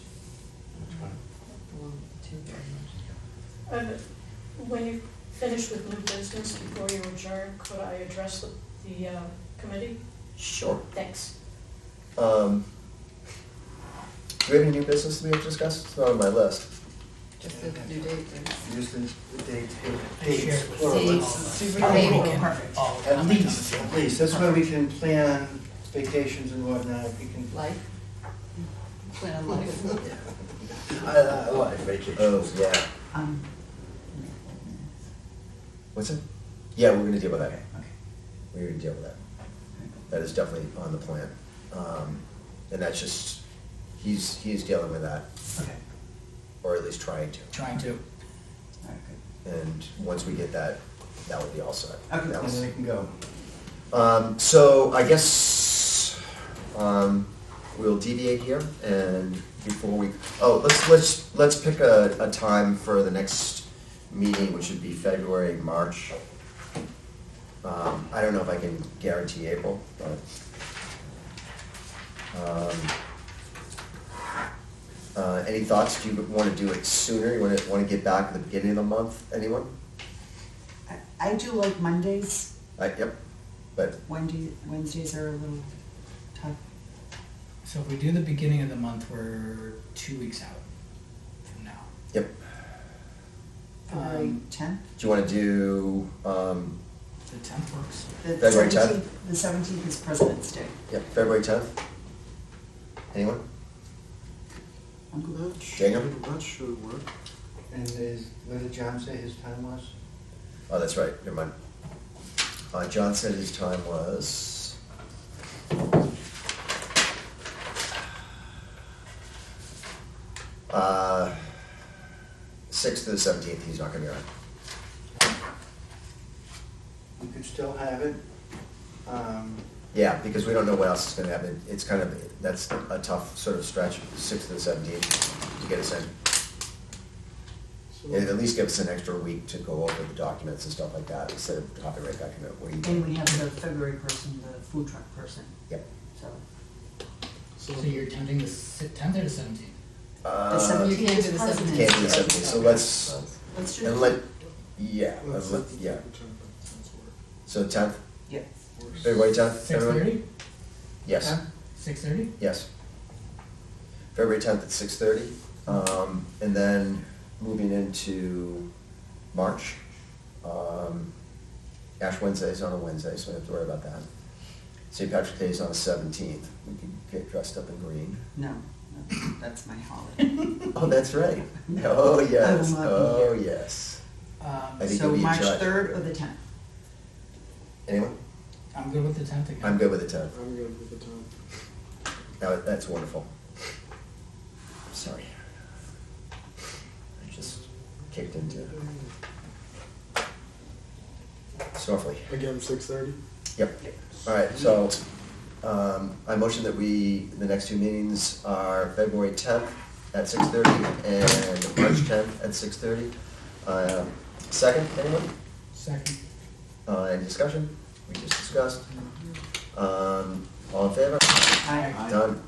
When you finish with new business, before you adjourn, could I address the committee? sure. Thanks. Do we have any new business that we have to discuss? It's not on my list. Just the new date, right? Use the dates, I dates, shared with plural. Dates. all of us. Okay, We can perfect. all At comment on least, it. at least, that's why we can plan vacations and whatnot, we can. Life? Plan on life. I like vacations. Oh, yeah. Um, What's it? Yeah, we're gonna deal with that. Okay, okay. We're gonna deal with that. That is definitely on the plan. And that's just, he's dealing with that, Okay, or at least trying to. Trying to. all right, good. And once we get that, that will be all set. Okay. That And was- then it can go. So I guess, we'll deviate here and before we, let's pick a time for the next meeting, which would be February, March. I don't know if I can guarantee April, but, any thoughts? Do you wanna do it sooner? You wanna get back at the beginning of the month? Anyone? I do like Mondays. Yep, but, Wednesdays are a little tough. So if we do the beginning of the month, we're 2 weeks out from now. yep. February 10th? Do you wanna do, The 10th works. The February 10th? 17th The 17th is President's Day. yep, February 10th? Anyone? I'm good. Daniel? That should work. And what did John say his time was? Oh, that's right, never mind. John said his time was. 6th to the 17th, he's not gonna be around. We could still have it. Yeah, because we don't know what else is gonna happen. It's kind of, that's a tough sort of stretch, 6th to the 17th, to get us in. So, At least give us an extra week to go over the documents and stuff like that, instead of hopping right back into it. What do you And think? we have the February person, the food truck person, Yep. so. So you're attending the 10th or the 17th? The 17th You can't do is the President's 17th. Can't do the Day. 17th, so let's, Let's do and the let, yeah, let's let- set the yeah. time, but that's work. So 10th, Yeah. Works. February 10th? 6:30? Yes. Huh? 6:30? Yes. February 10th at 6:30. And then moving into March, Ash Wednesday's on a Wednesday, so we don't have to worry about that. St. Patrick's Day is on the 17th. We can get dressed up in green. No, that's my holiday. Oh, that's right. Oh, yes. I will not be Oh, here. yes. I think So you'll be in March charge. 3rd or the 10th? Anyone? I'm good with the 10th again. I'm good with the 10th. I'm good with the time. Now, that's wonderful. Sorry. I just kicked into softly. Again, 6:30? Yep. All right, so, I motion that the next two meetings are February 10th at 6:30 and March 10th at 6:30. Second, anyone? Second. Any discussion? We just discussed. All in favor? Aye. Done.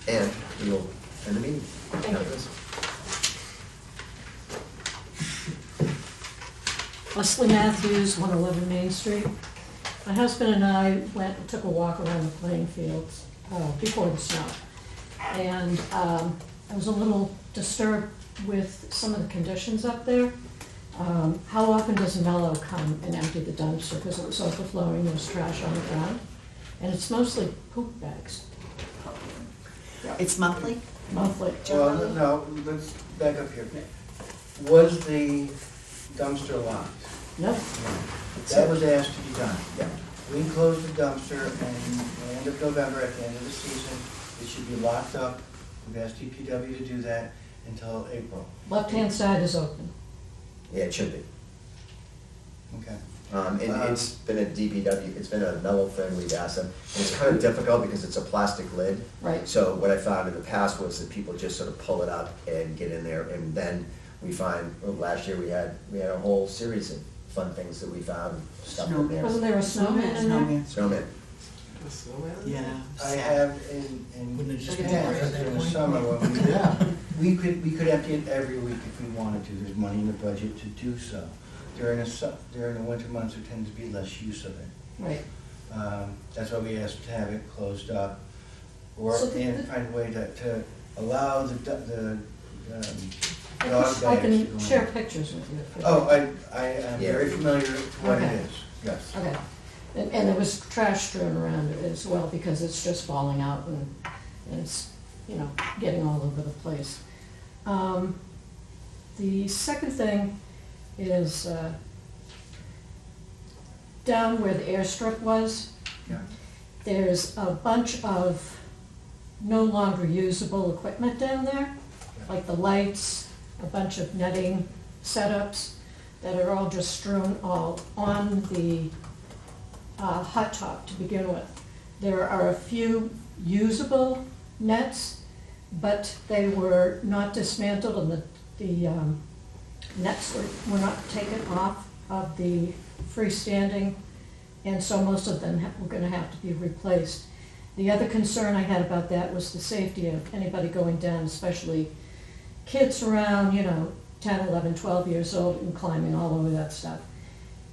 And we will end the meeting. Thank you. Leslie Matthews, 111 Main Street. My husband and I went and took a walk around the playing fields before the snow. And I was a little disturbed with some of the conditions up there. How often does Mello come and empty the dumpster? Because it was overflowing, there's trash on the ground. And it's mostly poop bags, It's monthly? monthly. Well, no, let's back up here. Was the dumpster locked? Nope. That was asked to be done. Yeah. We closed the dumpster and at the end of November, at the end of the season, it should be locked up. We've asked DPW to do that until April. Left-hand side is open. Yeah, it should be. Okay. And it's been a DPW, it's been a Mellow thing, we've asked them. And it's kind of difficult because it's a plastic lid. Right. So what I found in the past was that people just sort of pull it up and get in there, and then we find, well, last year we had a whole series of fun things that we found, stuff in there. Wasn't there a snowman in there? Snowman. Yeah. I have Wouldn't it just be in water at that the point? summer, when we we could empty it every week if we wanted to. There's money in the budget to do so. During the winter months, there tends to be less use of it. Right. That's why we asked to have it closed up, or So and find a way to allow the I dog bags to can go share in. pictures with you. if you Oh, like. I am very familiar with what it Okay. is, yes. Okay. And there was trash strewn around it as well, because it's just falling out and it's, getting all over the place. The second thing is down where the airstrip was, Yeah. there's a bunch of no longer usable equipment down there, like the lights, a bunch of netting setups that are all just strewn all on the hot top to begin with. There are a few usable nets, but they were not dismantled, and the nets were not taken off of the freestanding, and so most of them were gonna have to be replaced. The other concern I had about that was the safety of anybody going down, especially kids around, 10, 11, 12 years old and climbing all over that stuff.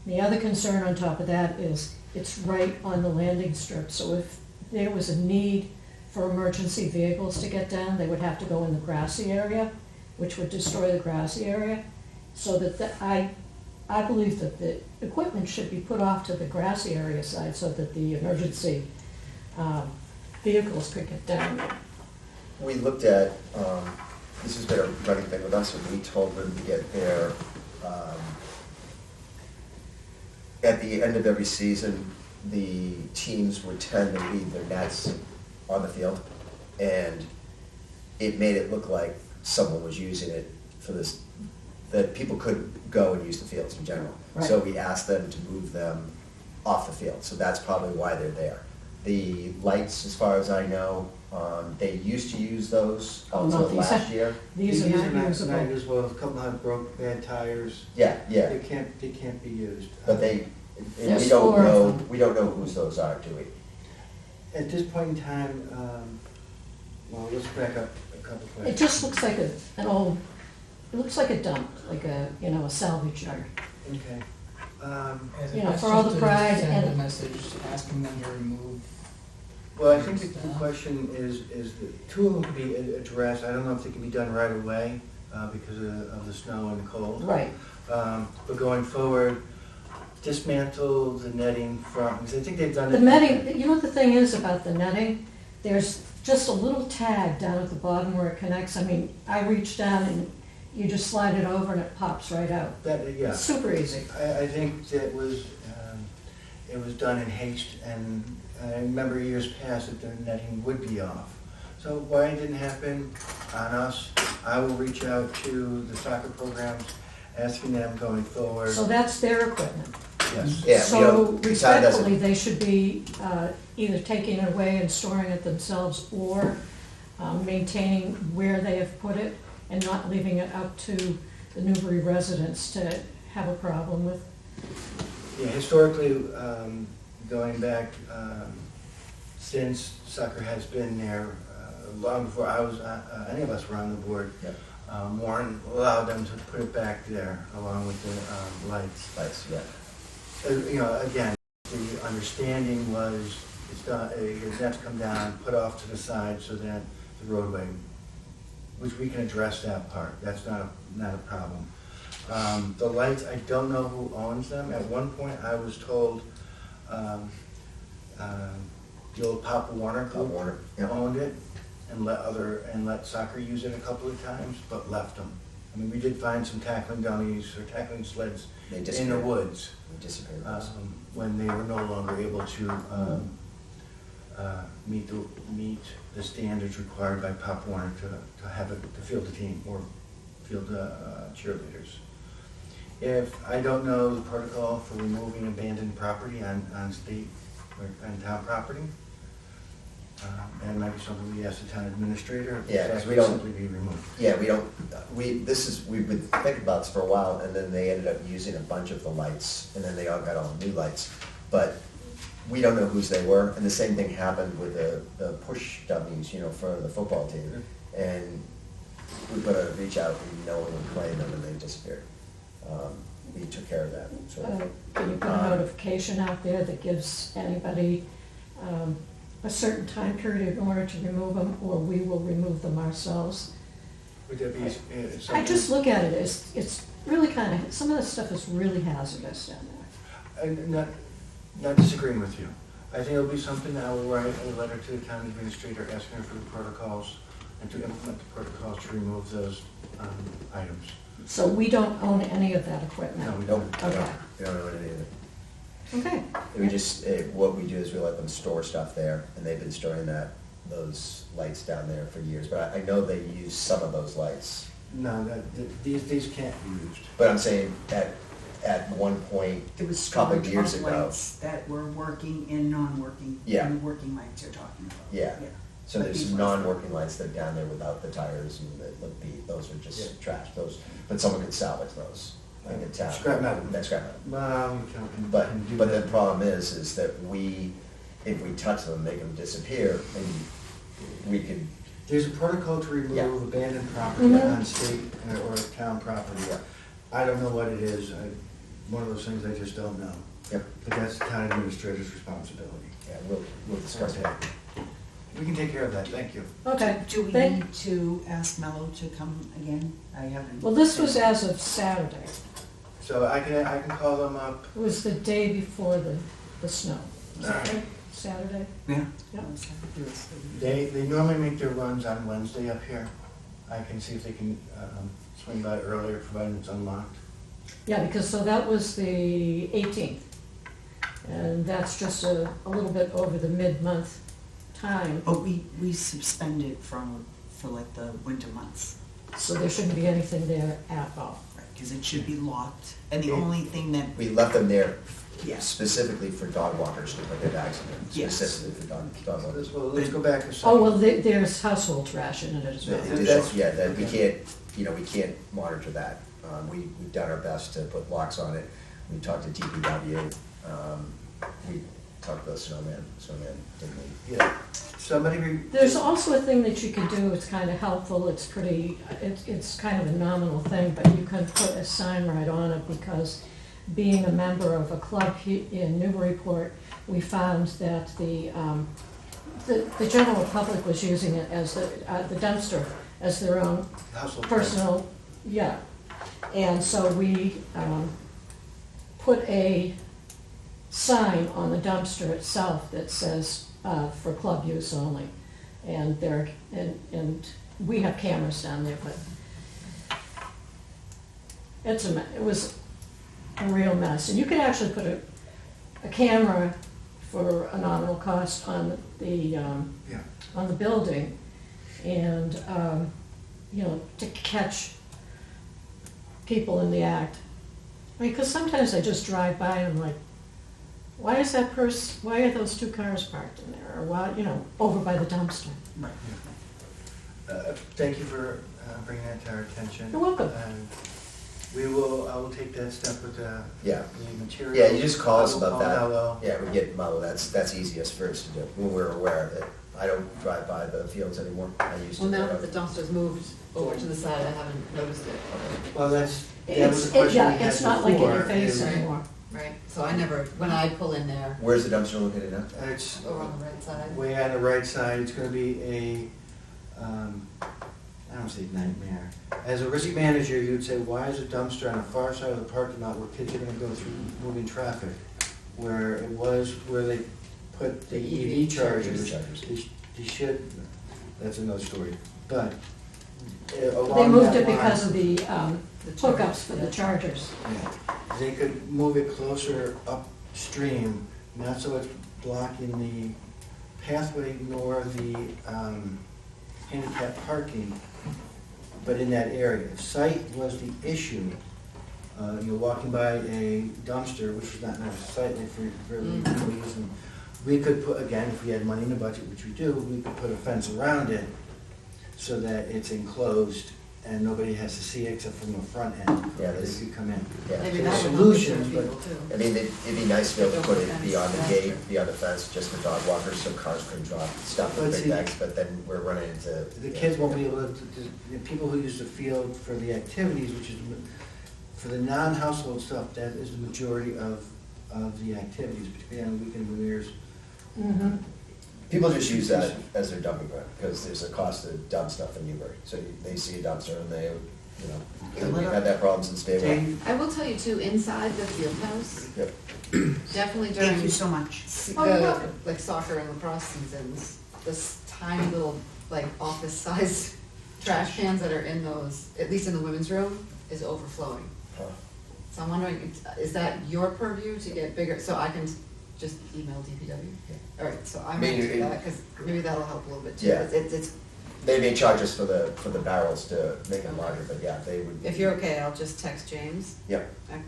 The other concern on top of that is it's right on the landing strip, so if there was a need for emergency vehicles to get down, they would have to go in the grassy area, which would destroy the grassy area. So that I believe that the equipment should be put off to the grassy area side so that the emergency vehicles could get down there. We looked at, this has been a running thing with us, and we told them to get their, at the end of every season, the teams would tend to leave their nets on the field, and it made it look like someone was using it for this, that people couldn't go and use the fields in general. So we asked them to move them off the field, so that's probably why they're there. The lights, as far as I know, they used to use those Oh, until no, these last are- year. These are not usable. Not usable. A couple have broke bad tires. Yeah, yeah, They can't be used. but they, we There's don't 4 of know, them. we don't know whose those are, do we? At this point in time, well, let's back up a couple It questions. just looks like an old, it looks like a dump, like a salvage yard. Okay. For all the pride Send a and- message asking them to remove. Well, I think the question is that two of them could be addressed. I don't know if they can be done right away because of the snow and the cold. Right. But going forward, dismantle the netting from, because I think they've done it. The netting, the thing is about the netting, there's just a little tag down at the bottom where it connects. I mean, I reach down and you just slide it over and it pops right out. Yeah. It's super easy. I think that it was done in haste, and I remember years past that the netting would be off. So why it didn't happen on us, I will reach out to the soccer programs, asking them going forward. So that's their equipment. Yes. Yeah, we So don't- the town doesn't- respectfully, they should be either taking it away and storing it themselves, or maintaining where they have put it and not leaving it up to the Newbury residents to have a problem with. Yeah, historically, going back, since soccer has been there, long before I was, any of us were on the board, Yep. Warren allowed them to put it back there along with the lights. Lights, yeah. You know, again, the understanding was, it's not, it has to come down, put off to the side so that the roadway, which we can address that part, that's not a problem. The lights, I don't know who owns them. At one point, I was told, the old Pop Warner Pop group Warner, yeah. owned it and let soccer use it a couple of times, but left them. I mean, we did find some tackling dummies or tackling sleds They in the disappeared. woods. They disappeared. those. When they were no longer able to meet the standards required by Pop Warner to have it, to field a team or field cheerleaders. If I don't know the protocol for removing abandoned property on state or on town property, that might be something we ask the town administrator. if Yeah, 'cause that we can don't- simply be removed. Yeah, we've been thinking about this for a while, and then they ended up using a bunch of the lights, and then they all got all new lights. But we don't know whose they were, and the same thing happened with the push dummies, you know, for the football team. And we put a reach out, and no one would claim them, and they disappeared. We took care of that, so. Can you put a notification out there that gives anybody a certain time period in order to remove them, or we will remove them ourselves? Would that be something? I just look at it as, it's really kind of, some of the stuff is really hazardous down there. I'm not disagreeing with you. I think it'll be something that I will write a letter to the town administrator asking her for the protocols and to implement the protocols to remove those items. So we don't own any of that equipment? No, we Nope, don't. Okay. we don't know any of it. Okay. We just, what we do is we let them store stuff there, and they've been storing those lights down there for years. But I know they use some of those lights. No, these can't be used. But I'm saying at one point, There was couple storage years of ago. lights that were working and non-working. Yeah. And working lights you're talking about. Yeah. so But there's these some ones- non-working lights that are down there without the tires, and that look beat, those are Yeah. just trash, but someone could salvage those, like in town. Scrap metal. That's scrap metal. Well, you can do But that. the problem is that if we touch them, make them disappear, and we could, There's a protocol to remove Yeah. abandoned property Mhm. on state or town property. Yeah. I don't know what it is. One of those things I just don't know. Yep. But that's the town administrator's responsibility. yeah, we'll discuss Okay. that. We can take care of that, thank you. Okay. Do we Thank- need to ask Mello to come again? I haven't. Well, this was as of Saturday. So I can call them up. It was the day before the snow. Was that Alright. right? Saturday? Yeah. Yep. They normally make their runs on Wednesday up here. I can see if they can swing by earlier, provided it's unlocked. Yeah, because, so that was the 18th. And that's just a little bit over the mid-month time, But we suspended for like the winter months, so there shouldn't be anything there at all. right? Because it should be locked. And the only thing that, We left them there yes, specifically for dog walkers to put their bags in there, Yes. specifically for dog walkers. Let's go back a second. Oh, well, there's household trash in it as well. That we can't, we can't monitor that. We've done our best to put locks on it. We talked to DPW, we talked about snowman, didn't we? Yeah. Somebody. There's also a thing that you can do, it's kind of helpful, it's pretty, it's kind of a nominal thing, but you can put a sign right on it, because being a member of a club in Newburyport, we found that the general public was using it as the dumpster, as their own Household. personal, yeah. And so we put a sign on the dumpster itself that says, for club use only. And and we have cameras down there, but it was a real mess. And you could actually put a camera for a nominal cost on the building, and to catch people in the act. I mean, because sometimes I just drive by and I'm like, why are those two cars parked in there? Or why, over by the dumpster? right. Thank you for bringing that to our attention. You're welcome. And I will take that step with the Yeah. material. Yeah, you just call us about I will that. call Mello. Yeah, we get Mello, that's easiest for us to do, when we're aware of it. I don't drive by the fields anymore, I used to. Well, now but that the dumpster's moved over to the side, I haven't noticed it. Well, that was the It's, question we had it's not like in your before, face is- anymore. Right, so I never, when I pull in there, Where's the dumpster located now? It's over on the right side. way on the right side, it's gonna be a, I don't say nightmare. As a risk manager, you'd say, why is a dumpster on the far side of the parking lot where kids are gonna go through moving traffic? Where it was, where they put the EV chargers, they should, that's another story, but along They moved that it because of line, the hookups for the chargers. yeah, they could move it closer upstream, not so it's blocking the pathway nor the handicap parking, but in that area. If sight was the issue, you're walking by a dumpster, which is not necessarily sightly for people using, we could put, again, if we had money in the budget, which we do, we could put a fence around it so that it's enclosed and nobody has to see it except from the front end. Yeah, They this- could come in. Yeah. Maybe So that would help solutions, people but- too. I mean, it'd be nice to be able to put it Fence, beyond the yeah. gate, beyond the fence, just for dog walkers, so cars can drop stuff But with see- big bags, but then we're running into. The kids won't be able to, the people who use the field for the activities, which is, for the non-household stuff, that is the majority of the activities, particularly on weekend when there's. Mm-hmm. People just use that as their dumping ground, because there's a cost to dump stuff in Newbury, so they see a dumpster and they, we've had that problem since day one. I will tell you too, inside the field house, Yep. definitely Thank during you so much. Oh, you're the, welcome. like soccer and lacrosse seasons, this tiny little, like, office-sized trash cans that are in those, at least in the women's room, is overflowing. Huh. So I'm wondering, is that your purview to get bigger, so I can just email DPW? All right, so I'm gonna Maybe do it- that, because maybe that'll help a little bit too. Yeah. It's, They may charge us for the barrels to make them larger, but yeah, they would. if you're okay, I'll just text James. Yep. Okay.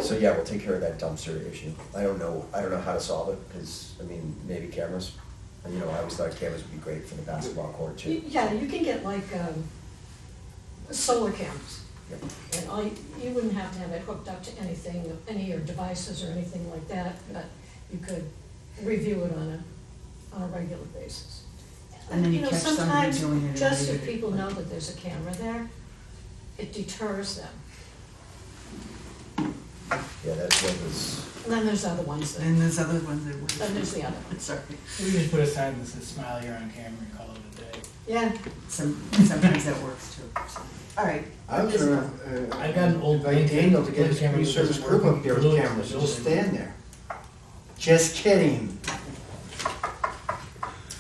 So yeah, we'll take care of that dumpster issue. I don't know how to solve it, because, I mean, maybe cameras. I always thought cameras would be great for the basketball court too. Yeah, you can get like solar cameras. Yep. And you wouldn't have to have it hooked up to anything, any of your devices or anything like that, but you could review it on a regular basis. And then you know, catch somebody sometimes, doing it in just a if weird people way. know that there's a camera there, it deters them. Yeah, that's what was, And then there's other ones that, And there's other ones that then would. there's the other one. Sorry. We just put a sign that says "Smile, you're on camera" and call it a day. Yeah, Sometimes that works too. So. All right. I was gonna, I've got an old invite blanket Daniel to get his camera community that service doesn't group work. up there with Glue it to cameras, the he'll building. stand there. Just kidding.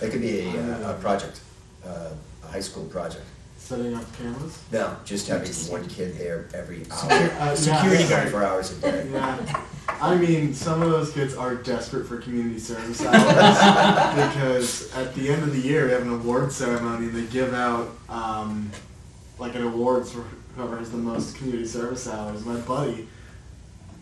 that could be a project, a high school project. Setting up cameras. No, just having one kid there every hour, Security guard. 24 hours a day. Yeah, I mean, some of those kids are desperate for community service hours because at the end of the year we have an award ceremony and they give out like an awards for whoever has the most community service hours. My buddy,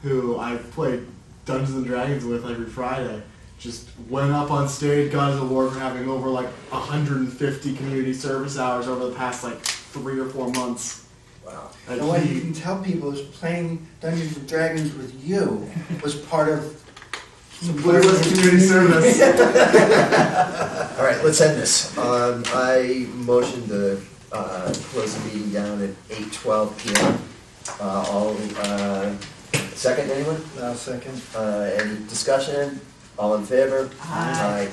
who I played Dungeons and Dragons with every Friday, just went up on stage, got his award for having over like 150 community service hours over the past like 3 or 4 months. Wow. Like, And what he- you can tell people is playing Dungeons and Dragons with you was part of. But it was community service. All right, let's end this. I motion to close the meeting down at 8:12 PM. Second, anyone? Now, second. Any discussion? All in favor? Aye.